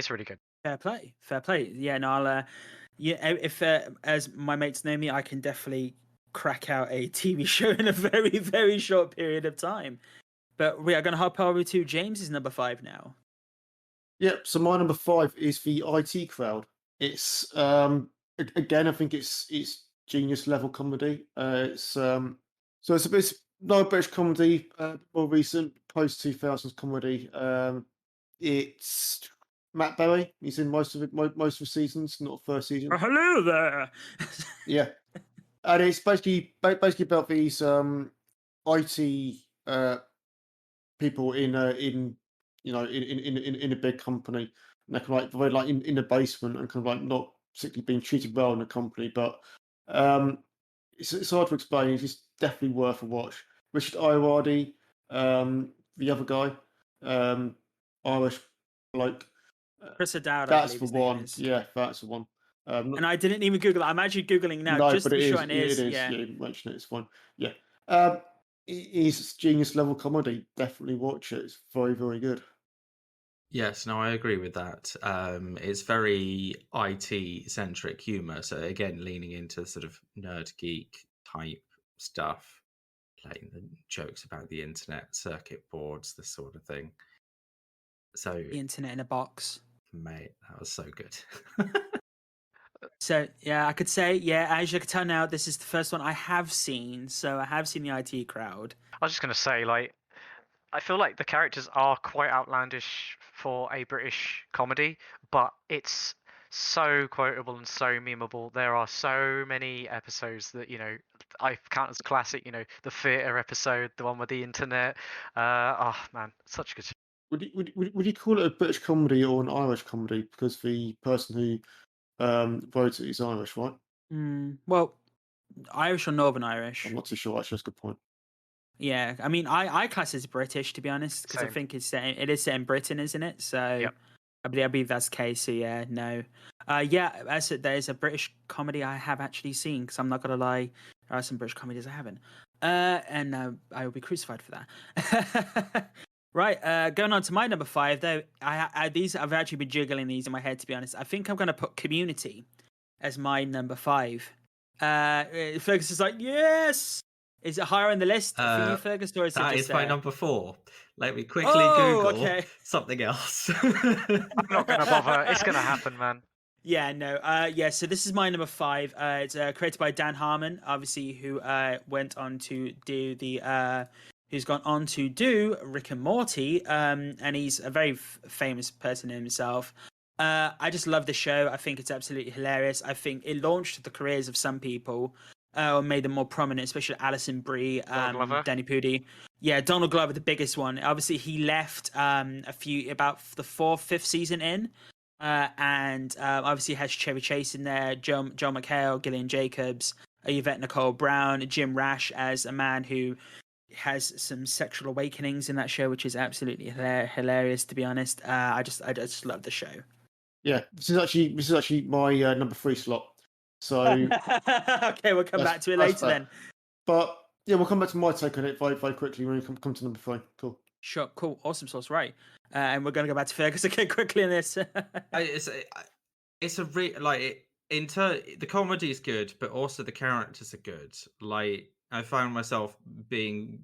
really good. Fair play. Yeah, no, I'll. If as my mates know me, I can definitely crack out a TV show in a very, very short period of time. But we are going to hop over to James's number 5 now. Yep. So my number 5 is the IT Crowd. It's again, I think it's genius level comedy. It's no British comedy, more recent post 2000s comedy. It's Matt Berry. He's in most of the seasons, not the first season. Hello there. Yeah, and it's basically about these IT people in a big company. And they're kind of like in the basement and kind of like not particularly being treated well in the company. But it's hard to explain. It's just definitely worth a watch. Richard Ayoade, the other guy, Irish bloke. Chris O'Dowd, That's I the believe his name one. is. Yeah, that's the one. And I didn't even Google it. I'm actually Googling now No, just but to be it sure is. it It is. is. Yeah. Yeah, you mentioned it. It's fine. Yeah. It is genius level comedy. Definitely watch it. It's very, very good. Yes, no, I agree with that. It's very IT centric humor. So again, leaning into sort of nerd geek type stuff, playing the jokes about the internet, circuit boards, this sort of thing. So, The internet in a box. mate, that was so good. So yeah, I could say as you can tell now, this is the first one I have seen. So I have seen the IT Crowd. I was just gonna say, I feel like the characters are quite outlandish for a British comedy, but it's so quotable and so memeable. There are so many episodes that I count as classic. The theatre episode, the one with the internet. Oh man, such good. Would you call it a British comedy or an Irish comedy? Because the person who wrote it is Irish, right? Well, Irish or Northern Irish? I'm not too sure. Actually, that's a good point. Yeah, I mean, I class it as British, to be honest, because I Same. think it is set in Britain, isn't it? So Yep. I believe that's the case. So yeah, no, as I said, there's a British comedy I have actually seen. Because I'm not gonna lie, there are some British comedies I haven't, and I will be crucified for that. Right, going on to my number 5 though. I've actually been jiggling these in my head, to be honest. I think I'm gonna put Community as my number 5. Fergus is like, yes. Is it higher on the list for you, Fergus, or is it That just is my number 4. Let me quickly Oh, Google okay. something else. I'm not gonna bother. It's gonna happen, man. Yeah, no. So this is my number 5. It's created by Dan Harmon, obviously, who went on to do who's gone on to do Rick and Morty, and he's a very famous person himself. I just love the show. I think it's absolutely hilarious. I think it launched the careers of some people, or made them more prominent, especially Alison Brie, Glover. Danny Pudi. Yeah, Donald Glover, the biggest one. Obviously, he left about the 4th, 5th season in. And obviously has Chevy Chase in there, Joe McHale, Gillian Jacobs, Yvette Nicole Brown, Jim Rash as a man who has some sexual awakenings in that show, which is absolutely hilarious, to be honest. I just love the show. Yeah, this is actually my number 3 slot. So okay, we'll come back to it later then. But yeah, we'll come back to my take on it very, very quickly when we come to number 3. Cool. Sure, cool, awesome sauce, right? And we're going to go back to Fergus again quickly in this. It's the comedy is good, but also the characters are good. Like, I found myself being,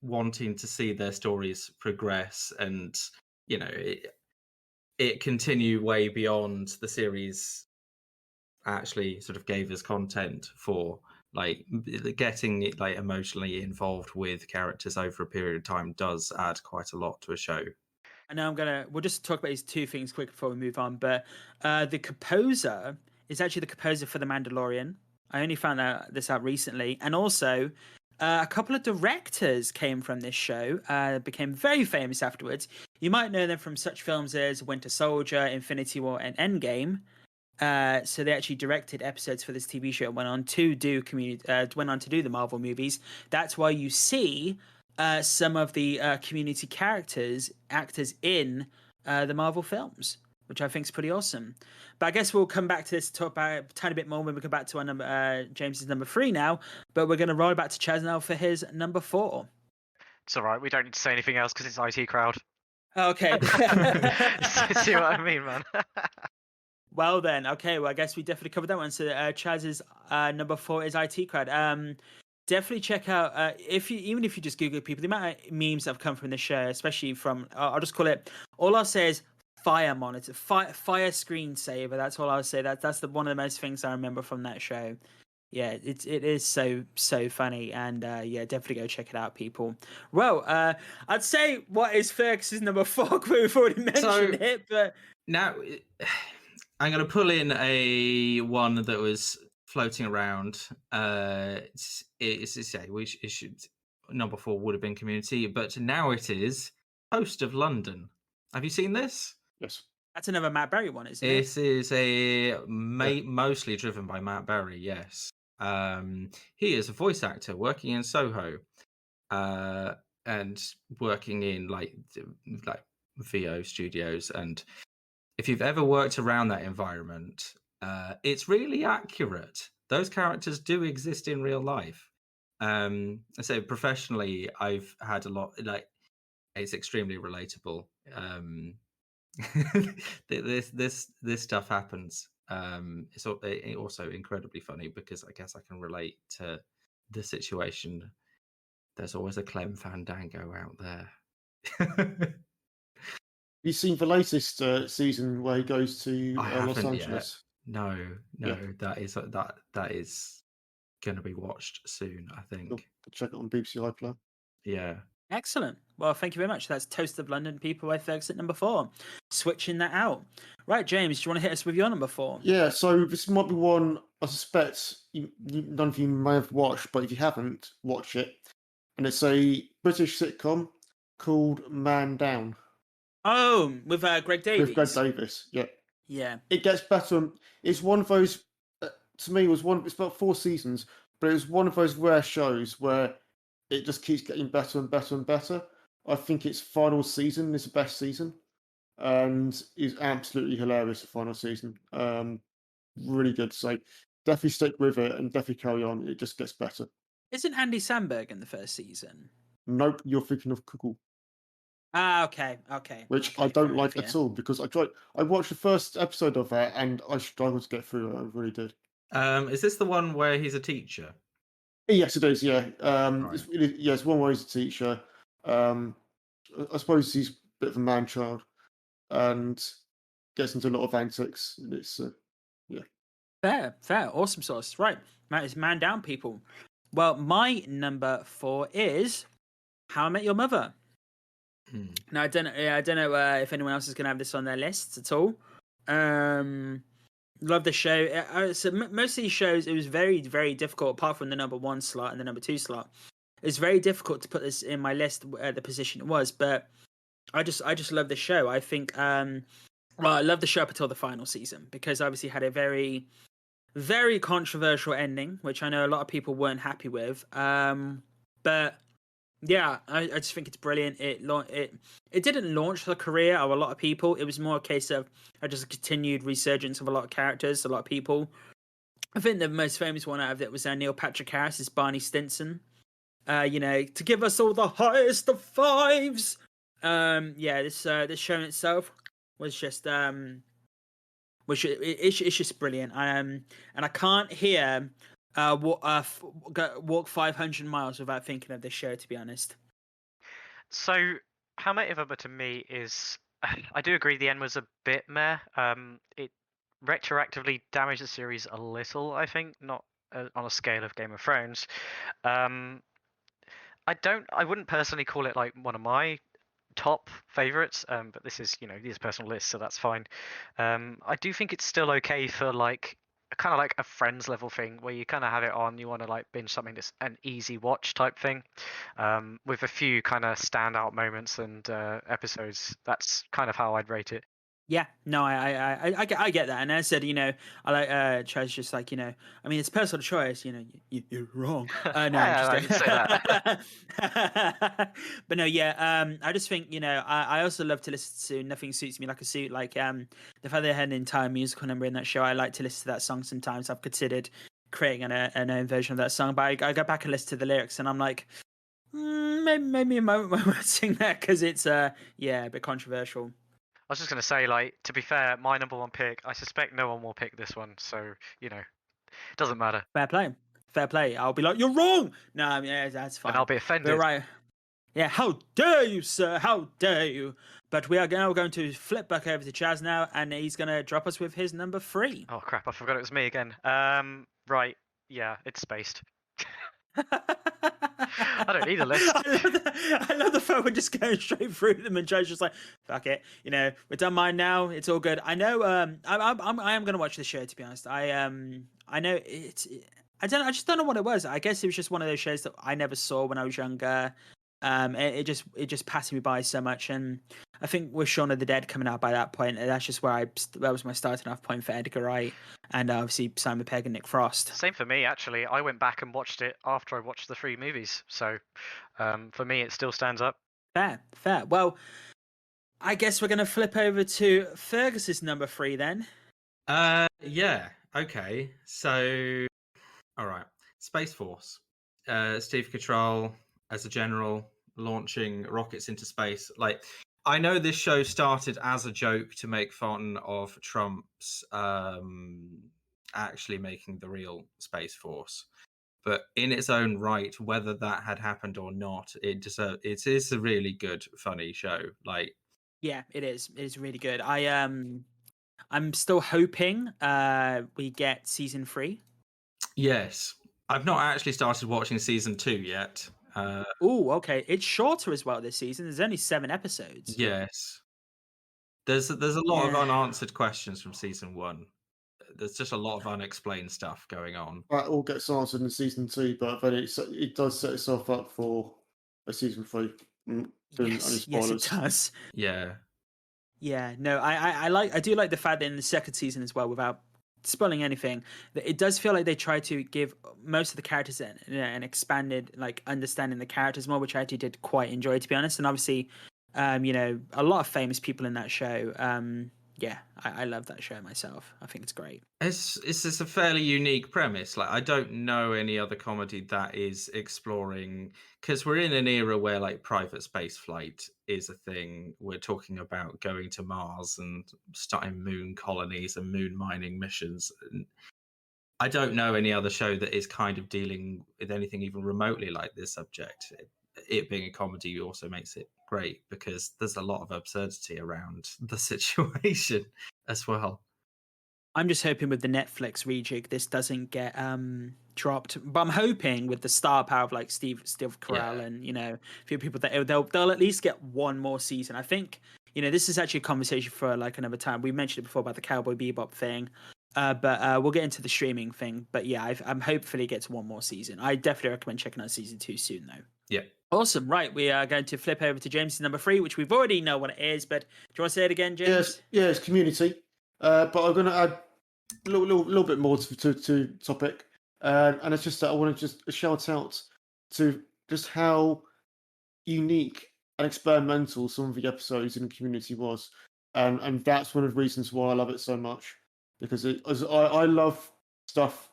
wanting to see their stories progress, and it continue way beyond the series actually sort of gave us content for. Like, getting like emotionally involved with characters over a period of time does add quite a lot to a show. I know we'll just talk about these 2 things quick before we move on. But the composer is actually the composer for The Mandalorian. I only found this out recently. And also, a couple of directors came from this show, became very famous afterwards. You might know them from such films as Winter Soldier, Infinity War, and Endgame. So they actually directed episodes for this TV show. Went on to do the Marvel movies. That's why you see some of the Community actors in the Marvel films, which I think is pretty awesome. But I guess we'll come back to this, talk about it a tiny bit more when we come back to our James's number 3 now. But we're going to roll back to Chaz now for his number 4. It's all right. We don't need to say anything else because it's IT crowd. Okay. See what I mean, man? Well then, okay. Well, I guess we definitely covered that one. So Chaz's number 4 is IT crowd. Definitely check out even if you just Google people, the amount of memes that have come from the show, especially from I'll just call it. All I'll say is fire monitor, fire screensaver. That's all I'll say. That's one of the most things I remember from that show. Yeah, it is so funny, and yeah, definitely go check it out, people. Well, I'd say what is Fergus's number 4? We've already mentioned it, but now I'm going to pull in a one that was floating around. It should number 4 would have been Community, but now it is Host of London. Have you seen this? Yes. That's another Matt Berry one, isn't it? This is mostly driven by Matt Berry. Yes. He is a voice actor working in Soho, and working in like VO studios. And if you've ever worked around that environment, it's really accurate. Those characters do exist in real life. So professionally, I've had a lot. Like, it's extremely relatable. This stuff happens. It's also incredibly funny because I guess I can relate to the situation. There's always a Clem Fandango out there. Have you seen the latest season where he goes to Los Angeles? No, Yeah. that is going to be watched soon, I think. You'll check it on BBC iPlayer. Yeah. Excellent. Well, thank you very much. That's Toast of London, people by Fergus at number 4. Switching that out. Right, James, do you want to hit us with your number 4? Yeah, so this might be one I suspect none of you may have watched, but if you haven't, watch it. And it's a British sitcom called Man Down. Oh, with Greg Davies. With Greg Davies, yeah. Yeah. It gets better. It's one of those, to me, it's about 4 seasons, but it was one of those rare shows where it just keeps getting better and better and better. I think its final season is the best season, and is absolutely hilarious. The final season, really good. So definitely stick with it and definitely carry on. It just gets better. Isn't Andy Samberg in the first season? Nope, you're thinking of Cuckoo. Ah, okay. Which Okay, I don't fair like enough, at all, because I watched the first episode of that and I struggled to get through it. I really did. Is this the one where he's a teacher? Yes, it is. Yeah. Right. It's one where he's a teacher. I suppose he's a bit of a man-child and gets into a lot of antics. And it's Fair. Awesome sauce. Right. That is Man Down, people. Well, my number 4 is How I Met Your Mother. Now, I don't know if anyone else is going to have this on their lists at all. Love the show. So most of these shows, it was very, very difficult, apart from the number 1 slot and the number 2 slot. It's very difficult to put this in my list at the position it was, but I just love the show. I think, I love the show up until the final season, because obviously it had a very, very controversial ending, which I know a lot of people weren't happy with. But yeah, I just think it's brilliant. It didn't launch the career of a lot of people. It was more a case of just a continued resurgence of a lot of characters, a lot of people. I think the most famous one out of it was Neil Patrick Harris as Barney Stinson. To give us all the highest of fives. This show in itself was just it's just brilliant. And I can't hear walk 500 miles without thinking of this show, to be honest. So, How I Met Your Mother to me is, I do agree the end was a bit meh. It retroactively damaged the series a little, I think, not on a scale of Game of Thrones. I wouldn't personally call it like one of my top favorites, but this is, these personal lists, so that's fine. I do think it's still okay for like kind of like a Friends level thing where you kind of have it on, you want to like binge something that's an easy watch type thing, with a few kind of standout moments and episodes. That's kind of how I'd rate it. Yeah, no, I get that, and as I said, I like Chaz just like I mean, it's personal choice, you're wrong. No, I'm just I didn't say that. but no, yeah, I just think I also love to listen to "Nothing Suits Me Like a Suit," like the fact they had an entire musical number in that show. I like to listen to that song sometimes. I've considered creating an own version of that song, but I go back and listen to the lyrics, and I'm like, maybe a moment won't sing that because it's a bit controversial. I was just going to say, like, to be fair, my number one pick, I suspect no one will pick this one, so, it doesn't matter. Fair play. I'll be like, you're wrong. No, I mean, yeah, that's fine. And I'll be offended. But right. Yeah, how dare you, sir? How dare you? But we are now going to flip back over to Chaz now, and he's going to drop us with his number 3. Oh, crap, I forgot it was me again. Right, yeah, it's spaced. I don't need a list. I love the fact we're just going straight through them, and Joe's just like, "Fuck it, we're done mine now. It's all good." I know. I am gonna watch the show, to be honest. I know it's. I just don't know what it was. I guess it was just one of those shows that I never saw when I was younger. It just passed me by so much, and I think with Shaun of the Dead coming out by that point, that's just where that was my starting off point for Edgar Wright, and obviously Simon Pegg and Nick Frost. Same for me, actually. I went back and watched it after I watched the 3 movies, so for me, it still stands up. Fair. Well, I guess we're gonna flip over to Fergus's number 3 then. Yeah. Okay. So, all right. Space Force. Steve Cattrall as a general launching rockets into space. Like, I know this show started as a joke to make fun of Trump's actually making the real Space Force, but in its own right, whether that had happened or not, it is a really good, funny show. Like, yeah, it is. It is really good. I'm still hoping we get season 3. Yes, I've not actually started watching season 2 yet. Oh, okay. It's shorter as well this season. There's only 7 episodes. Yes, there's a lot of unanswered questions from season 1. There's just a lot of unexplained stuff going on. That all gets answered in season 2, but then it does set itself up for a season 3. Yes, it does. Yeah. No, I do like the fact that in the second season as well, without spoiling anything, that it does feel like they try to give most of the characters an expanded like understanding the characters more, which I actually did quite enjoy, to be honest. And obviously, a lot of famous people in that show. I love that show myself. I think it's great. It's just a fairly unique premise. Like, I don't know any other comedy that is exploring, because we're in an era where like private space flight is a thing. We're talking about going to Mars and starting moon colonies and moon mining missions. And I don't know any other show that is kind of dealing with anything even remotely like this subject. It being a comedy also makes it great because there's a lot of absurdity around the situation as well. I'm just hoping with the Netflix rejig this doesn't get dropped, but I'm hoping with the star power of like Steve Carell and a few people that they'll at least get one more season. I think this is actually a conversation for like another time. We mentioned it before about the Cowboy Bebop thing, but we'll get into the streaming thing. But yeah, I'm hopefully get to one more season. I definitely recommend checking out season 2 soon though. Yeah. Awesome. Right, we are going to flip over to James' number 3, which we've already know what it is, but do you want to say it again, James? Yes, it's Community. But I'm going to add a little bit more to topic, and it's just that I want to just shout out to just how unique and experimental some of the episodes in Community was, and that's one of the reasons why I love it so much, because I love stuff.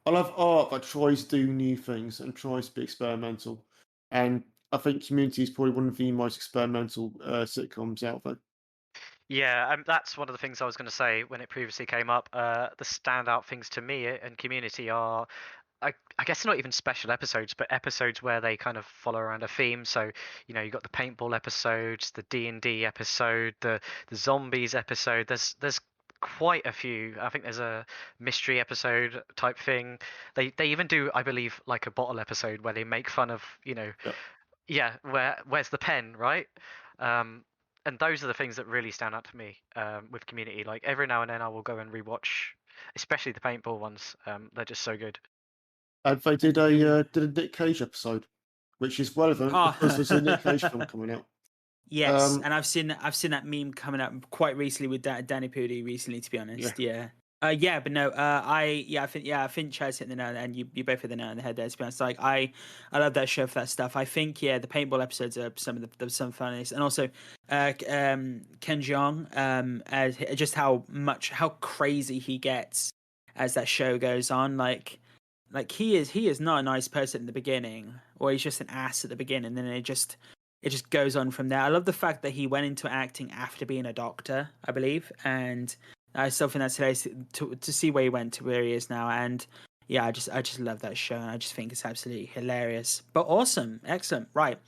I love art that tries to do new things and tries to be experimental. And I think Community is probably one of the most experimental sitcoms out there. Yeah, that's one of the things I was going to say when it previously came up. The standout things to me and Community are, I guess, not even special episodes, but episodes where they kind of follow around a theme. So, you got the paintball episodes, the D&D episode, the zombies episode. There's quite a few. I think there's a mystery episode type thing. They even do, I believe, like a bottle episode where they make fun of, where's the pen, right? And those are the things that really stand out to me with Community. Like every now and then I will go and rewatch especially the paintball ones. They're just so good. And they did a Nick Cage episode, which is relevant Oh. because there's a Nick Cage film coming out. Yes, and I've seen that meme coming up quite recently with Danny Pudi recently, to be honest. Yeah. But no, I think Chaz hit the nail, and you both hit the nail on the head there. To be honest, like I love that show for that stuff. I think the paintball episodes are some of the funniest, and also Ken Jeong, as just how crazy he gets as that show goes on. Like he is not a nice person in the beginning, or he's just an ass at the beginning, and then it just goes on from there. I love the fact that he went into acting after being a doctor, I believe, and I still think that's hilarious to see where he went to where he is now. And yeah, I just love that show, and I just think it's absolutely hilarious. But awesome, excellent. Right,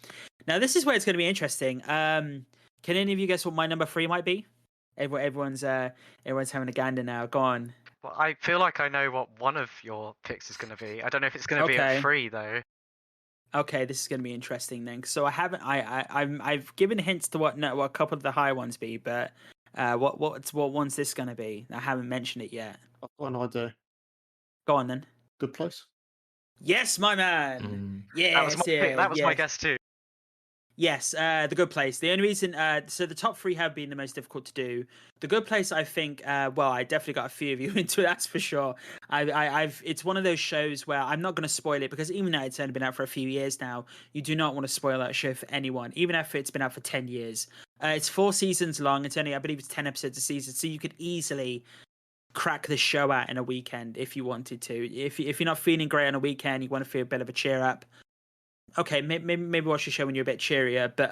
now this is where it's going to be interesting. Can any of you guess what my number 3 might be? Everyone's having a gander now. Go on. Well, I feel like I know what one of your picks is going to be. I don't know if it's going to be at 3 though. Okay, this is going to be interesting then. So I've given hints to what a couple of the high ones be, but what one's this going to be? I haven't mentioned it yet. I've got an idea. Go on then. Good Place. Yes, my man. Yes, that was my pick. That was my guess too. Yes, The Good Place. The only reason, so the top 3 have been the most difficult to do. The Good Place, I think, I definitely got a few of you into it, that's for sure. It's one of those shows where I'm not going to spoil it, because even though it's only been out for a few years now, you do not want to spoil that show for anyone, even if it's been out for 10 years. It's 4 seasons long. It's only, I believe it's 10 episodes a season, so you could easily crack the show out in a weekend if you wanted to. If you're not feeling great on a weekend, you want to feel a bit of a cheer up, okay, maybe watch the show when you're a bit cheerier. But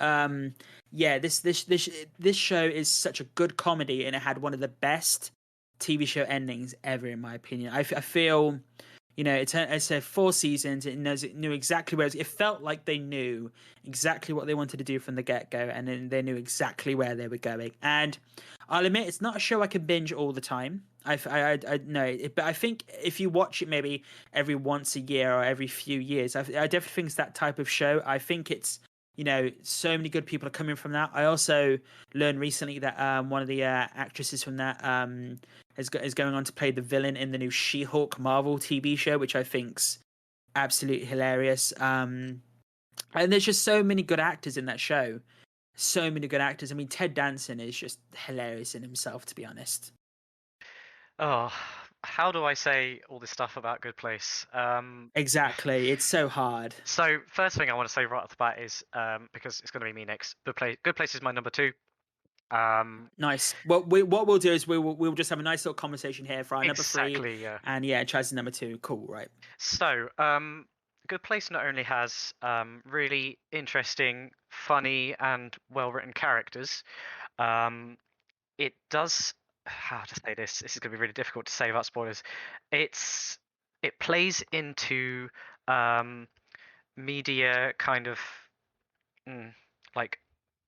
this show is such a good comedy, and it had one of the best TV show endings ever, in my opinion. I feel, it's 4 seasons. It knew exactly where it felt like they knew exactly what they wanted to do from the get go, and then they knew exactly where they were going. And I'll admit, it's not a show I can binge all the time. I know, but I think if you watch it maybe every once a year or every few years, I definitely think it's that type of show. I think it's, so many good people are coming from that. I also learned recently that one of the actresses from that is going on to play the villain in the new She-Hulk Marvel TV show, which I think's absolutely hilarious. And there's just so many good actors in that show. So many good actors. I mean, Ted Danson is just hilarious in himself, to be honest. Oh, how do I say all this stuff about Good Place? Exactly, it's so hard. So first thing I want to say right off the bat is, because it's going to be me next, Good Place is my number 2. Nice. What we'll do is we'll just have a nice little conversation here for our number 3. Exactly, yeah. And yeah, Chaz's number 2. Cool, right. So, Good Place not only has really interesting, funny, and well-written characters, it does. How to say this? This is going to be really difficult to say without spoilers. It plays into media kind of like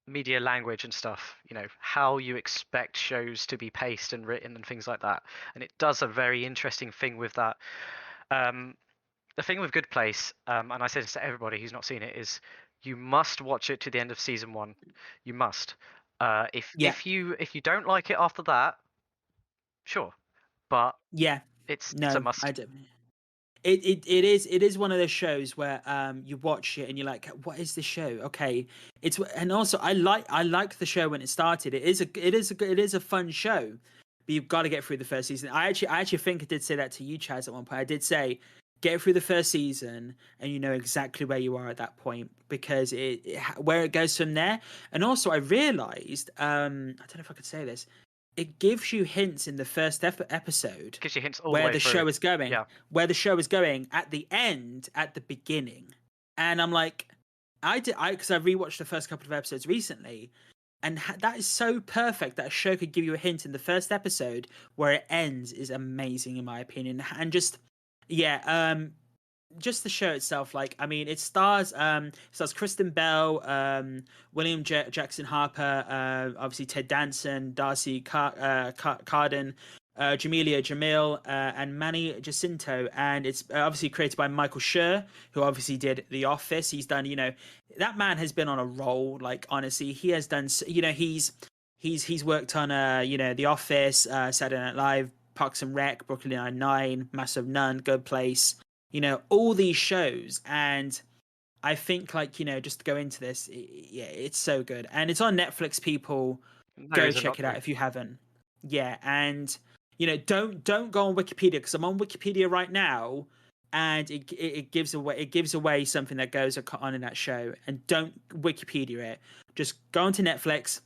media language and stuff. How you expect shows to be paced and written and things like that. And it does a very interesting thing with that. The thing with Good Place, and I say this to everybody who's not seen it, is you must watch it to the end of season 1. You must. If you don't like it after that, sure, but it's a must. I don't. It is one of those shows where you watch it and you're like, what is this show? Okay, and also I like the show when it started. It is a fun show, but you've got to get through the first season. I actually think I did say that to you, Chaz, at one point. I did say, get through the first season and you know exactly where you are at that point, because where it goes from there. And also I realized, I don't know if I could say this, it gives you hints in the first episode. Gives you hints all where the way the through. show is going. Yeah. Where the show is going at the end, at the beginning. And I'm like, because I rewatched the first couple of episodes recently, and that is so perfect that a show could give you a hint in the first episode where it ends is amazing in my opinion. And just the show itself, like, I mean, it stars Kristen Bell, William Jackson Harper, obviously Ted Danson, Darcy Carden, Jamelia Jamil, and Manny Jacinto, and it's obviously created by Michael Schur, who obviously did The Office. He's done, that man has been on a roll. Like, honestly, he has done, he's worked on The Office, Saturday Night Live, Parks and Rec, Brooklyn Nine-Nine, Massive Nun, Good Place, all these shows. And I think, like, just to go into this, yeah, it's so good. And it's on Netflix, people. No Go reason check not it to. out if you haven't. Yeah, and, don't go on Wikipedia, because I'm on Wikipedia right now, and it gives away something that goes on in that show. And don't Wikipedia it. Just go onto Netflix.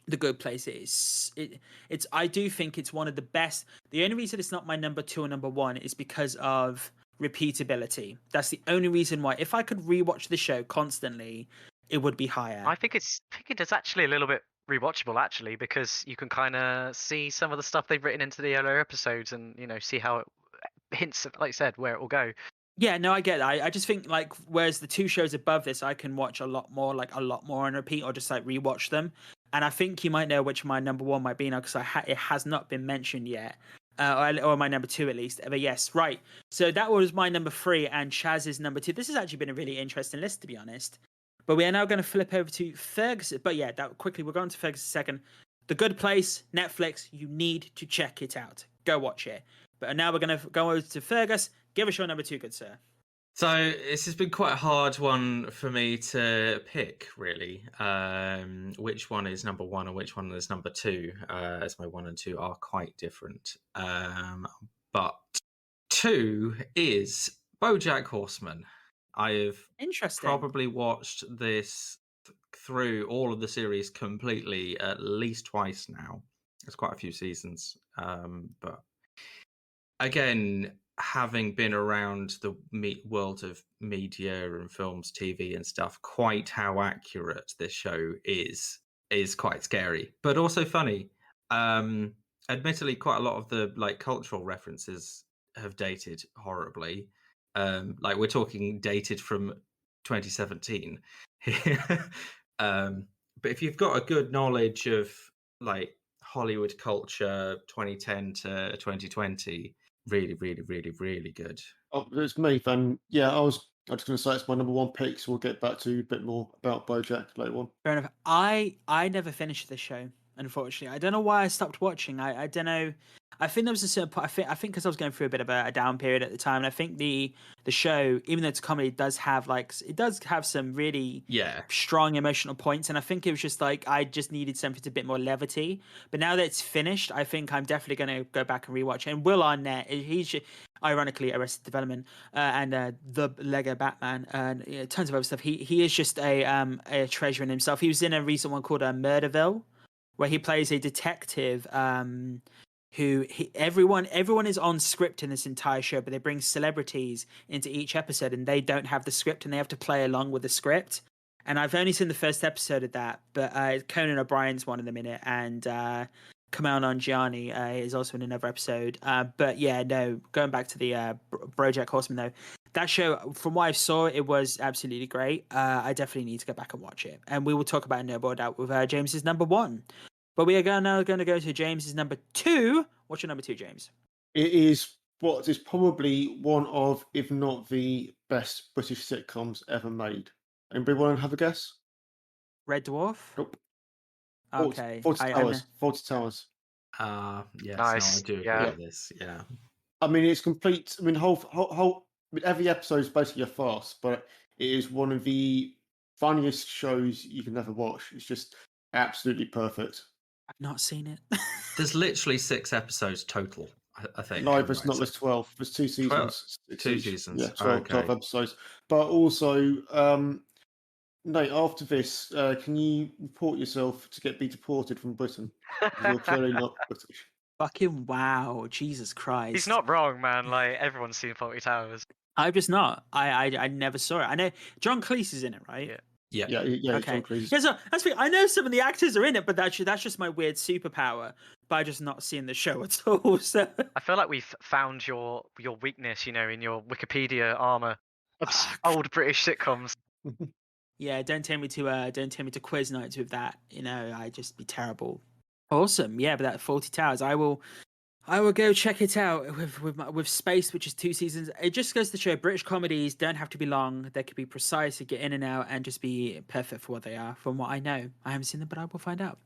The Good Place it's I do think it's one of the best. The only reason it's not my number 2 or number 1 is because of repeatability. That's the only reason why. If I could rewatch the show constantly, it would be higher. I think it is actually a little bit rewatchable, actually, because you can kind of see some of the stuff they've written into the earlier episodes, and see how it hints, like you said, where it will go. Yeah, no, I get that. I just think, like, whereas the 2 shows above this, I can watch a lot more on repeat, or just like rewatch them. And I think you might know which my number 1 might be now, because it has not been mentioned yet, or my number 2 at least. But yes, right. So that was my number 3, and Chaz's number 2. This has actually been a really interesting list, to be honest. But we are now going to flip over to Fergus. But yeah, quickly, we're going to Fergus in a second. The Good Place, Netflix. You need to check it out. Go watch it. But now we're going to go over to Fergus. Give us your number 2, good sir. So this has been quite a hard one for me to pick, really. Which one is number 1 and which one is number 2, as my 1 and 2 are quite different. But 2 is BoJack Horseman. I have probably watched this through all of the series completely at least twice now. There's quite a few seasons. But again, having been around the world of media and films, TV and stuff, quite how accurate this show is quite scary, but also funny. Admittedly, quite a lot of the cultural references have dated horribly. Like we're talking dated from 2017. But if you've got a good knowledge of Hollywood culture 2010 to 2020, really, really, really, really good. Oh, it's me then. Yeah, I was just going to say it's my number 1 pick, so we'll get back to a bit more about BoJack later on. Fair enough. I never finished the show, unfortunately. I don't know why I stopped watching. I don't know. I think there was a certain point. I think because I was going through a bit of a down period at the time, and I think the show, even though it's a comedy, does have some really strong emotional points, and I think it was just I just needed something a bit more levity. But now that it's finished, I think I'm definitely going to go back and rewatch it. And Will Arnett, he's ironically Arrested Development and the Lego Batman and tons of other stuff. He is just a treasure in himself. He was in a recent one called Murderville, where he plays a detective everyone is on script in this entire show, but they bring celebrities into each episode and they don't have the script and they have to play along with the script. And I've only seen the first episode of that, but Conan O'Brien's one of them in it, and Kamal Nanjiani is also in another episode. But yeah, no, going back to the BoJack Horseman though, that show, from what I saw, it was absolutely great. I definitely need to go back and watch it, and we will talk about it no more doubt with James's number 1. But we are now going to go to James's number 2. What's your number 2, James? It is what is probably one of, if not the best British sitcoms ever made. Anybody want to have a guess? Red Dwarf? Nope. Okay. 40 Towers. 40 Towers. Yes, nice. No, I do agree Yeah. with this. Yeah. I mean, it's complete. I mean, every episode is basically a farce, but it is one of the funniest shows you can ever watch. It's just absolutely perfect. I've not seen it. There's literally 6 episodes total, I think. No, there's not. There's 12. There's 2 seasons. 2 seasons. Yeah, 12 episodes. But also, Nate, after this, can you report yourself to be deported from Britain? You're clearly not British. Fucking wow. Jesus Christ. He's not wrong, man. Like, everyone's seen 40 Towers. I'm just not. I never saw it. I know John Cleese is in it, right? Yeah. Yeah. Okay. Yeah, so that's I know some of the actors are in it, but that's just my weird superpower. But I just not seeing the show at all. So I feel like we've found your weakness, in your Wikipedia armor of old British sitcoms. Yeah, don't take me to quiz nights with that. I'd just be terrible. Awesome. Yeah, but that 40 Towers, I will go check it out with Space, which is 2 seasons. It just goes to show British comedies don't have to be long. They could be precise, to get in and out, and just be perfect for what they are, from what I know. I haven't seen them, but I will find out.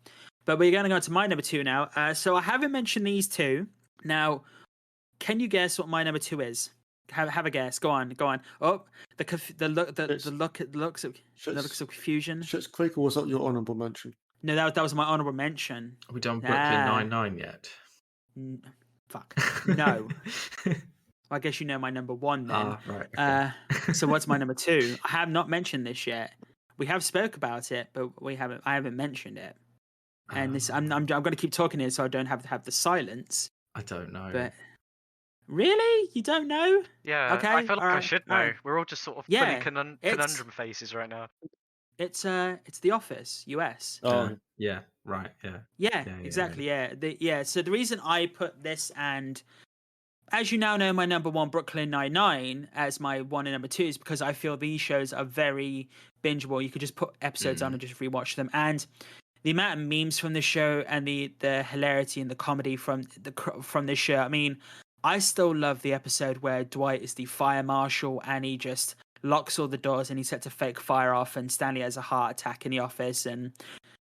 But we're going to go to my number 2 now. So I haven't mentioned these 2, Now, can you guess what my number 2 is? Have a guess. Go on. Oh, the looks of confusion. Schitt's Creek, or was that your honourable mention? No, that was my honourable mention. Are we done Brooklyn Nine-Nine yet? Fuck. No. I guess you know my number 1 then. Right. Okay. So what's my number 2? I have not mentioned this yet. We have spoke about it, but I haven't mentioned it. And this, I'm going to keep talking here, so I don't have to have the silence. I don't know. But really, you don't know? Yeah. Okay. I feel like I should know. Right. We're all just sort of Yeah, putting conundrum faces right now. It's The Office, US. Yeah. Right. Yeah. Yeah, exactly. Yeah. So the reason I put this, and as you now know, my number 1, Brooklyn Nine-Nine, as my 1 and number 2, is because I feel these shows are very bingeable. You could just put episodes on and just rewatch them, and the amount of memes from the show and the hilarity and the comedy from this show. I mean, I still love the episode where Dwight is the fire marshal and he just locks all the doors and he sets a fake fire off, and Stanley has a heart attack in the office. And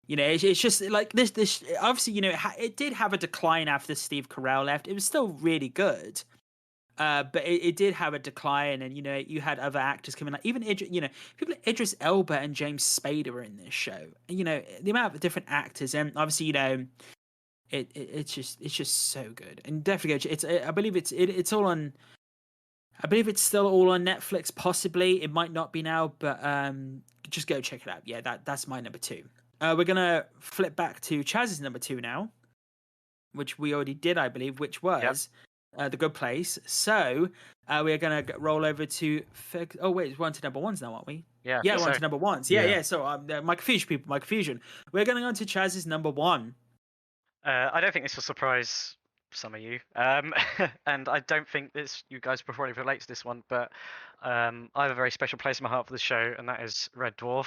it's just like this obviously, it did have a decline after Steve Carell left. It was still really good, but it did have a decline. And you had other actors coming, like even people like Idris Elba and James Spader were in this show. The amount of different actors, and obviously it's just so good. And definitely I believe it's all on. I believe it's still all on Netflix. Possibly it might not be now, but just go check it out. Yeah, that's my number 2. We're gonna flip back to Chaz's number 2 now, which we already did, I believe, which was The Good Place. So we're gonna roll over to. Oh wait, we're on to number 1s now, aren't we? Yeah. Yeah, we're on to number 1s. Yeah. So my confusion. We're going on to Chaz's number 1. I don't think this will surprise some of you, and I don't think you guys will probably relate to this one, but I have a very special place in my heart for this show, and that is Red Dwarf.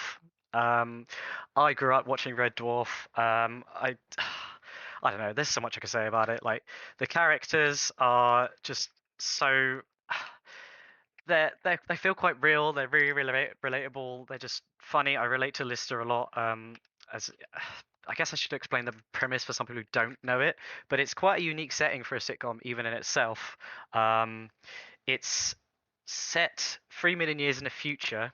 I grew up watching Red Dwarf. I don't know. There's so much I can say about it. Like, the characters are just so they feel quite real. They're really relatable. They're just funny. I relate to Lister a lot. As I guess I should explain the premise for some people who don't know it, but it's quite a unique setting for a sitcom, even in itself. It's set 3 million years in the future,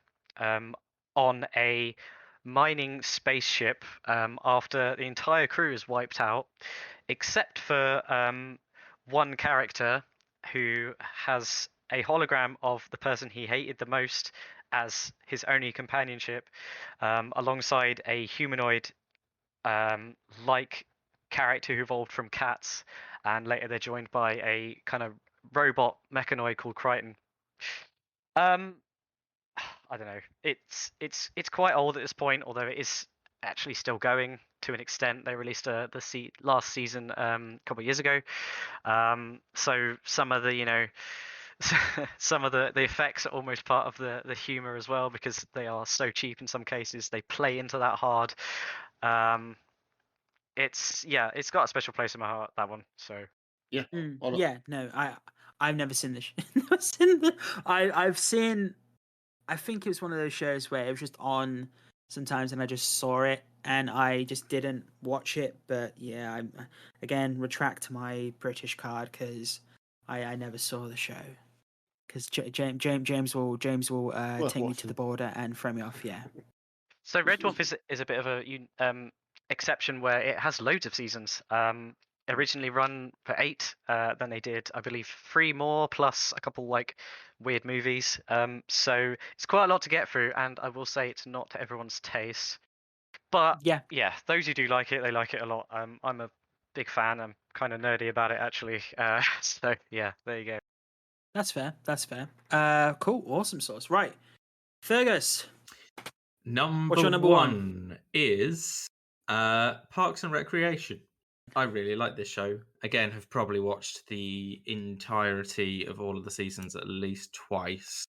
on a mining spaceship, after the entire crew is wiped out, except for one character who has a hologram of the person he hated the most as his only companionship, alongside a humanoid like character who evolved from cats, and later they're joined by a kind of robot mechanoid called Crichton. I don't know. It's quite old at this point, although it is actually still going to an extent. They released the last season a couple of years ago. So some of the some of the effects are almost part of the humor as well, because they are so cheap in some cases. They play into that hard. It's got a special place in my heart, that one. So Yeah. I've never seen this. I've seen. I think it was one of those shows where it was just on sometimes, and I just saw it, and I just didn't watch it. But yeah, I again retract my British card because I never saw the show. Because James will take me to the border and throw me off. Yeah. So Red Dwarf is a bit of a exception where it has loads of seasons. Originally run for 8, then they did, I believe, 3 more plus a couple like weird movies. So it's quite a lot to get through, and I will say it's not to everyone's taste. But yeah, those who do like it, they like it a lot. I'm a big fan. I'm kind of nerdy about it actually. So yeah, there you go. That's fair. Cool, awesome sauce. Right, Fergus. What's your number 1 is Parks and Recreation. I really like this show. Again, have probably watched the entirety of all of the seasons at least twice.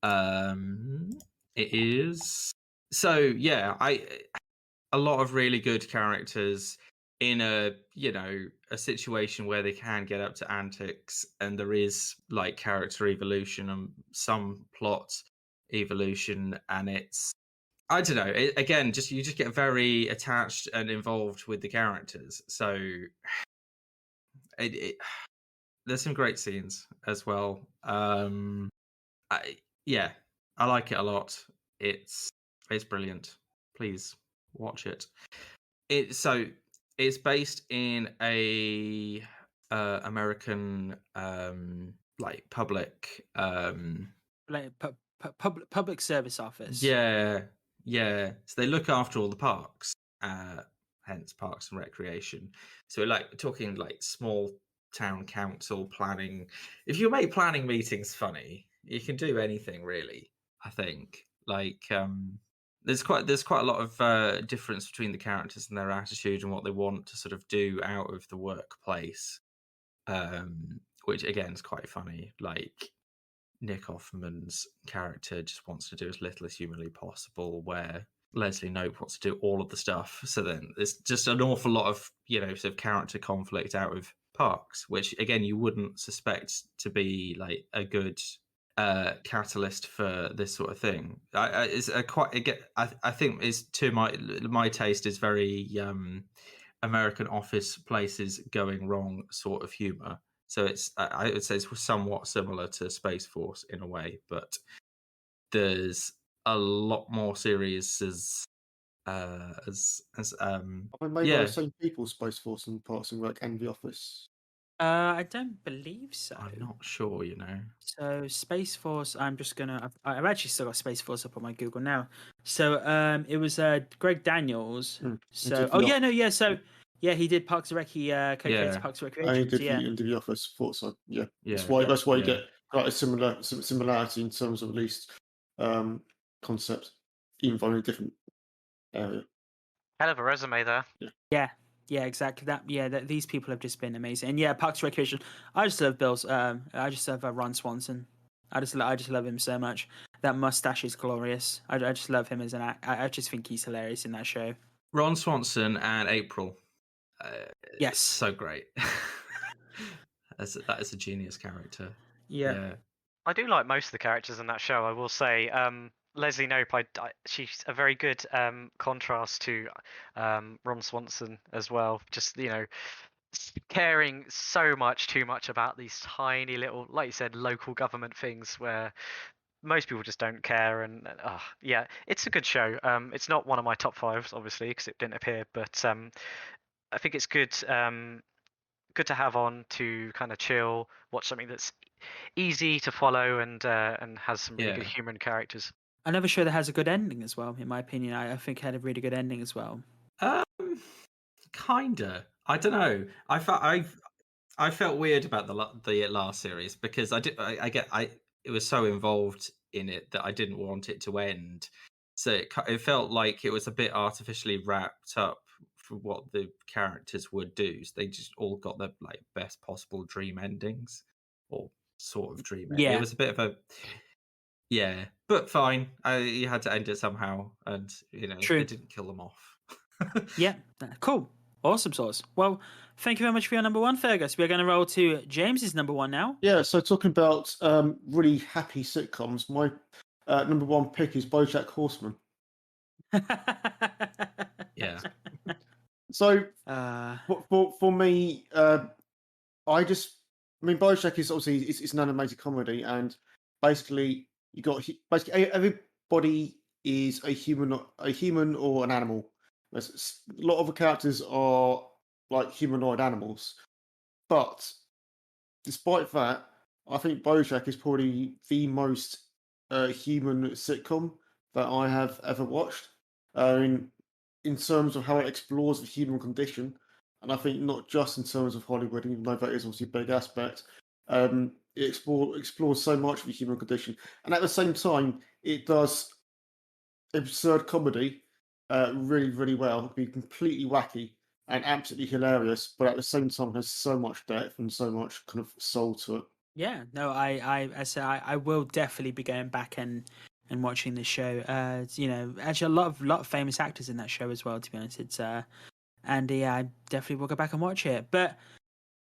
It is a lot of really good characters in a situation where they can get up to antics, and there is like character evolution and some plot evolution, and it's, I don't know. Again, you just get very attached and involved with the characters. So there's some great scenes as well. Yeah, I like it a lot. It's brilliant. Please watch it. It's based in a American like public Like public service office. yeah. So they look after all the parks, hence Parks and Recreation. So like talking like small town council planning. If you make planning meetings funny, you can do anything really. I think like there's quite a lot of difference between the characters and their attitude and what they want to sort of do out of the workplace, which again is quite funny. Like Nick Offerman's character just wants to do as little as humanly possible, where Leslie Knope wants to do all of the stuff. So then there's just an awful lot of, sort of character conflict out of Parks, which again you wouldn't suspect to be like a good catalyst for this sort of thing. I think is to my taste is very American Office places going wrong sort of humor. So I would say it's somewhat similar to Space Force in a way, but there's a lot more serious I mean, maybe the same people, Space Force and Parks and Rec and The Office. I don't believe so. I'm not sure, So Space Force, I'm just gonna. I've actually still got Space Force up on my Google now. So it was Greg Daniels. So So he did Parks and Rec. He co-created Parks and Recreation. And did The Office. Thought so. Yeah. That's why you get quite a similarity in terms of at least concept, even though in a different area. Hell of a resume there. Yeah, exactly that. Yeah, these people have just been amazing. And yeah, Parks and Recreation. I just love Bill's. I just love Ron Swanson. I just love him so much. That mustache is glorious. I just love him as an act. I just think he's hilarious in that show. Ron Swanson and April. Yes, so great. That is a genius character. Yeah. I do like most of the characters in that show. I will say. Leslie Knope, she's a very good contrast to Ron Swanson as well. Just caring so much too much about these tiny little, like you said, local government things where most people just don't care. And it's a good show. It's not one of my top fives, obviously, because it didn't appear. But I think it's good. Good to have on to kind of chill, watch something that's easy to follow and has some really good human characters. Another show that has a good ending as well, in my opinion. I think had a really good ending as well. Kinda. I don't know. I felt weird about the last series because it was so involved in it that I didn't want it to end. So it felt like it was a bit artificially wrapped up for what the characters would do. So they just all got their like best possible dream endings, or sort of dream ending. It was a bit of a but fine. You had to end it somehow, and True. It didn't kill them off. Yeah, cool, awesome sauce. Well, thank you very much for your number one, Fergus. We're going to roll to James's number one now. Yeah, so talking about really happy sitcoms, my number one pick is BoJack Horseman. Yeah. So for me, BoJack is obviously it's an animated comedy, and basically everybody is a human or an animal. A lot of the characters are like humanoid animals, but despite that, I think BoJack is probably the most human sitcom that I have ever watched. In terms of how it explores the human condition, and I think not just in terms of Hollywood, even though that is obviously a big aspect. It explores so much of the human condition, and at the same time, it does absurd comedy really, really well. It can be completely wacky and absolutely hilarious, but at the same time, has so much depth and so much kind of soul to it. Yeah, no, I will definitely be going back and watching this show. Actually a lot of famous actors in that show as well, to be honest. It's and I definitely will go back and watch it. But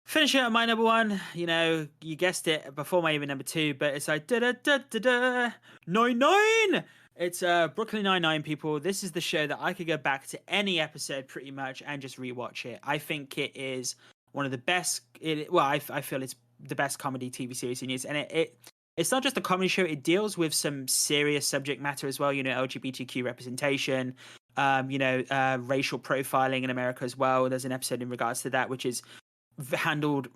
finishing up my number one, you guessed it before my even number two, but it's like 9-9. It's Brooklyn Nine-Nine, people. This is the show that I could go back to any episode pretty much and just rewatch it. I think it is one of the best. I feel it's the best comedy TV series in years, and it's not just a comedy show. It deals with some serious subject matter as well. LGBTQ representation, racial profiling in America as well. There's an episode in regards to that, which is handled.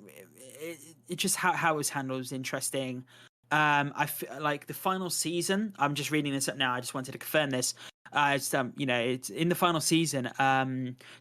It just how it was handled was interesting. I feel like the final season. I'm just reading this up now. I just wanted to confirm this. It's in the final season.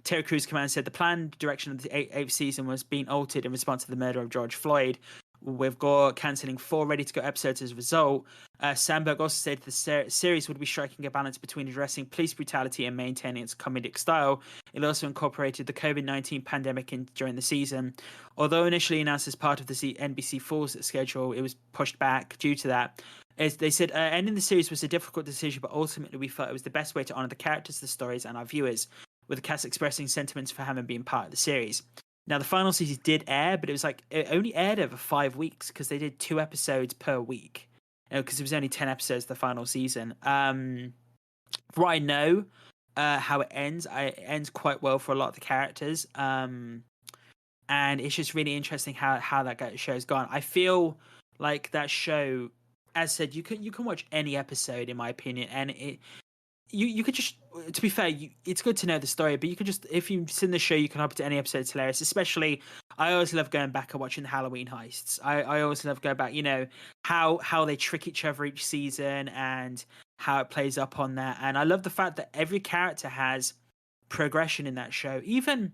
Terry Crews came out and said the planned direction of the eighth season was being altered in response to the murder of George Floyd, with Gore cancelling 4 ready-to-go episodes as a result. Sandberg also said the series would be striking a balance between addressing police brutality and maintaining its comedic style. It also incorporated the COVID-19 pandemic during the season. Although initially announced as part of the NBC Falls schedule, it was pushed back due to that. As they said, ending the series was a difficult decision, but ultimately we felt it was the best way to honour the characters, the stories, and our viewers, with the cast expressing sentiments for having been part of the series. Now, the final season did air, but it was it only aired over 5 weeks because they did 2 episodes per week. Because it was only 10 episodes the final season. For what I know, how it ends ends quite well for a lot of the characters. And it's just really interesting how that show's gone. I feel like that show, as said, you can watch any episode, in my opinion, and you could just, to be fair, it's good to know the story, but you could just, if you've seen the show, you can hop to any episode. It's hilarious. Especially, I always love going back and watching the Halloween heists. I always love going back, how they trick each other each season and how it plays up on that. And I love the fact that every character has progression in that show, even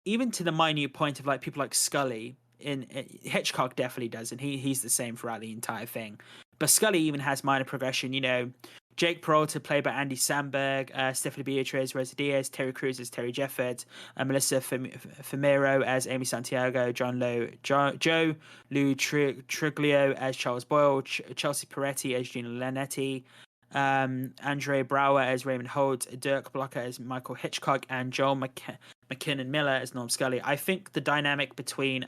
to the minute point of people like Scully. In Hitchcock definitely does, and he's the same throughout the entire thing. But Scully even has minor progression. Jake Peralta, played by Andy Samberg, Stephanie Beatriz, Rosa Diaz, Terry Crews as Terry Jefford, Melissa Fumero as Amy Santiago, Joe Lou Triglio as Charles Boyle, Chelsea Peretti as Gina Linetti, Andre Brower as Raymond Holt, Dirk Blocker as Michael Hitchcock, and Joel McKinnon Miller as Norm Scully. I think the dynamic between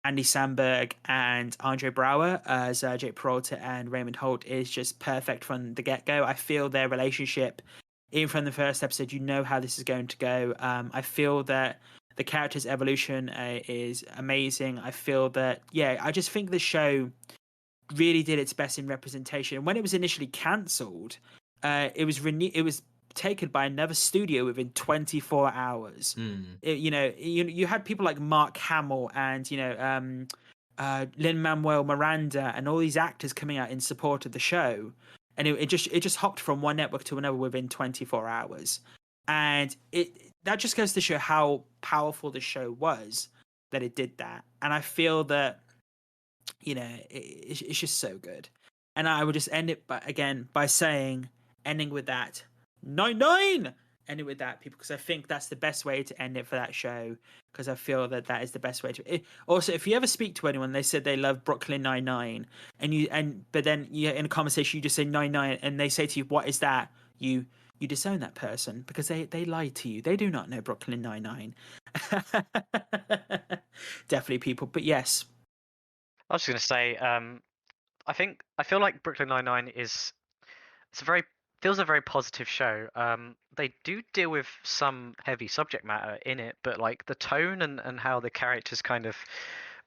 Andy Samberg and Andre Brower as Jake Peralta and Raymond Holt is just perfect from the get-go. I feel their relationship, even from the first episode, how this is going to go. I feel that the character's evolution is amazing. I feel that, I just think the show really did its best in representation. When it was initially cancelled, it was taken by another studio within 24 hours. You had people like Mark Hamill and Lin-Manuel Miranda and all these actors coming out in support of the show, and it just hopped from one network to another within 24 hours, and that just goes to show how powerful the show was that it did that. And I feel that it's just so good. And I would just end it by saying, ending with that 9-9, ending with that, people, because I think that's the best way to end it for that show, because I feel that is the best way to. Also, if you ever speak to anyone, they said they love Brooklyn Nine-Nine, but then in a conversation you just say 9-9, and they say to you, "What is that?" You disown that person because they lied to you. They do not know Brooklyn Nine-Nine. Definitely, people. But yes, I was just going to say, I feel like Brooklyn Nine-Nine feels a very positive show. They do deal with some heavy subject matter in it, but the tone and how the characters kind of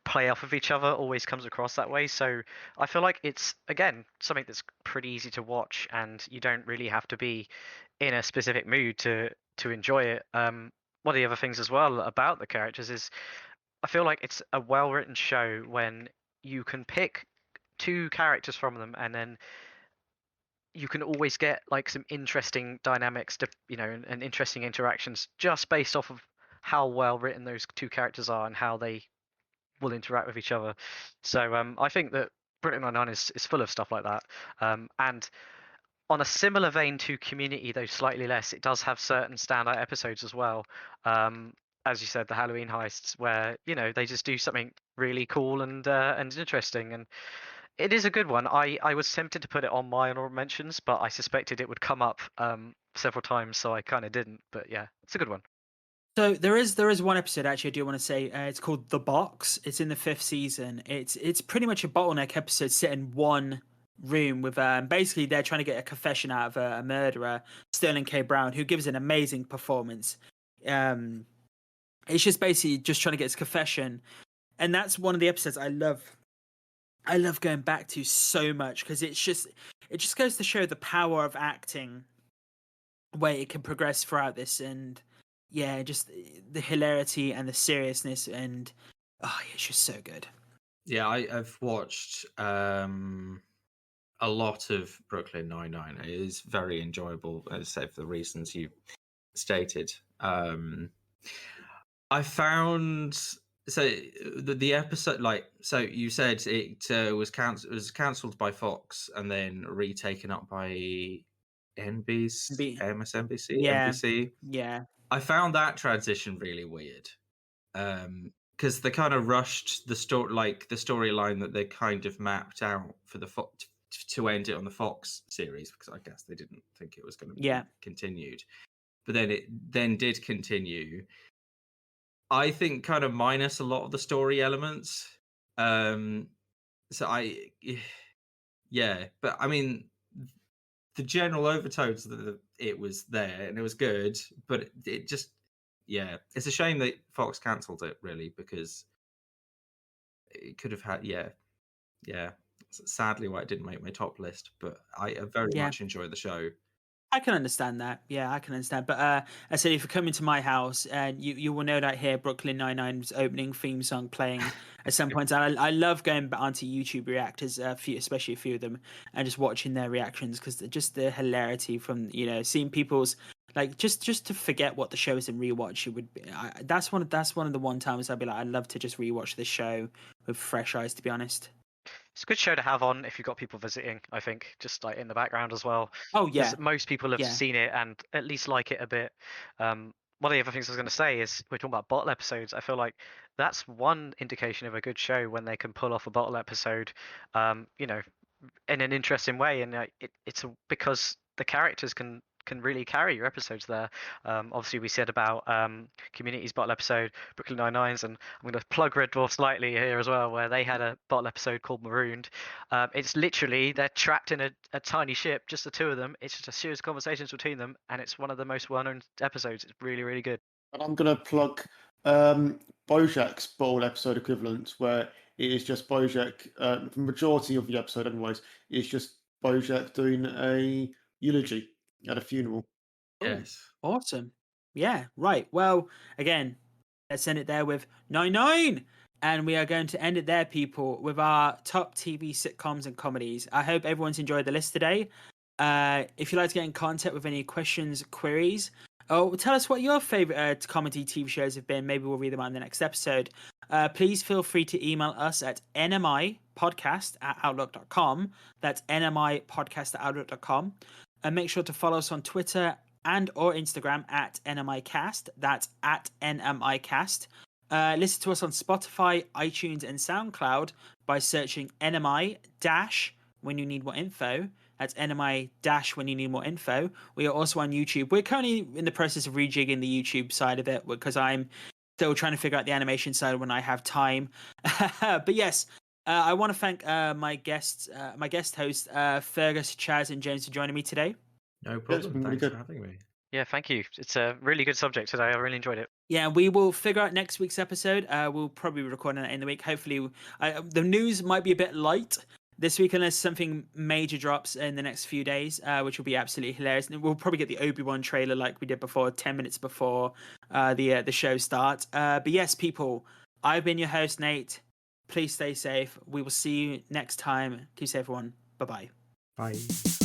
play off of each other always comes across that way. So I feel like it's, again, something that's pretty easy to watch, and you don't really have to be in a specific mood to enjoy it. One of the other things as well about the characters is I feel like it's a well-written show when you can pick 2 characters from them, and then you can always get some interesting dynamics and interesting interactions just based off of how well written those 2 characters are and how they will interact with each other. So I think that Brooklyn Nine-Nine is full of stuff like that. And on a similar vein to Community, though slightly less, it does have certain standout episodes as well. As you said, the Halloween heists, where they just do something really cool and interesting, and it is a good one. I was tempted to put it on my honorable mentions, but I suspected it would come up several times, so I kind of didn't. But yeah, it's a good one. So there is one episode actually I do want to say. It's called The Box. It's in the 5th season. It's pretty much a bottleneck episode set in one room with basically they're trying to get a confession out of a murderer, Sterling K. Brown, who gives an amazing performance. it's just basically just trying to get his confession, and that's one of the episodes I love going back to so much, because it just goes to show the power of acting, where it can progress throughout this, and yeah, just the hilarity and the seriousness, and it's just so good. Yeah, I've watched a lot of Brooklyn Nine-Nine. It is very enjoyable, as I say, for the reasons you stated. I found the episode, so you said it was cancelled by Fox and then retaken up by NBC, MSNBC, Yeah. NBC. Yeah. I found that transition really weird, because they kind of rushed the storyline that they kind of mapped out for the to end it on the Fox series, because I guess they didn't think it was going to be continued. But then it did continue. I think kind of minus a lot of the story elements. But I mean, the general overtones that it was there and it was good, but it just, it's a shame that Fox cancelled it, really, because it could have had, sadly why it didn't make my top list, but I very much enjoy the show. I can understand that. Yeah, I can understand. But I said, if you come into my house, and you will know that here Brooklyn Nine-Nine's opening theme song playing at some point. And I love going onto YouTube reactors, especially a few of them, and just watching their reactions, because just the hilarity from seeing people's just to forget what the show is and rewatch it would be. That's one of the times I'd be like, I'd love to just rewatch this show with fresh eyes, to be honest. It's a good show to have on if you've got people visiting, I think, just in the background as well. Oh yeah, most people have seen it and at least like it a bit. One of the other things I was going to say is, we're talking about bottle episodes. I feel like that's one indication of a good show, when they can pull off a bottle episode, in an interesting way, and it's because the characters can really carry your episodes there. Obviously, we said about Community's bottle episode, Brooklyn Nine-Nine's, and I'm going to plug Red Dwarf slightly here as well, where they had a bottle episode called Marooned. It's literally, they're trapped in a tiny ship, just the two of them. It's just a series of conversations between them, and it's one of the most well-known episodes. It's really, really good. And I'm going to plug Bojack's bottle episode equivalent, where it is just Bojack, the majority of the episode anyways, is just Bojack doing a eulogy at a funeral. Yes. Awesome. Yeah, right. Well, again, let's end it there with 9-9. And we are going to end it there, people, with our top TV sitcoms and comedies. I hope everyone's enjoyed the list today. If you'd like to get in contact with any questions, queries, or tell us what your favorite comedy TV shows have been, maybe we'll read them out in the next episode. Please feel free to email us at nmipodcast@outlook.com. That's nmipodcast@outlook.com. And make sure to follow us on Twitter and or Instagram at NMIcast. That's at NMIcast. Listen to us on Spotify, iTunes, and SoundCloud by searching NMI when you need more info. That's NMI when you need more info. We are also on YouTube. We're currently in the process of rejigging the YouTube side of it, because I'm still trying to figure out the animation side when I have time. But yes, I want to thank my guest hosts, Fergus, Chaz, and James, for joining me today. No problem. Really Thanks for having me. Yeah, thank you. It's a really good subject today. I really enjoyed it. Yeah, we will figure out next week's episode. We'll probably be recording that in the week. Hopefully, the news might be a bit light this week, unless something major drops in the next few days, which will be absolutely hilarious. And we'll probably get the Obi-Wan trailer like we did before, 10 minutes before the show starts. But yes, people, I've been your host, Nate. Please stay safe. We will see you next time. Keep safe, everyone. Bye-bye. Bye.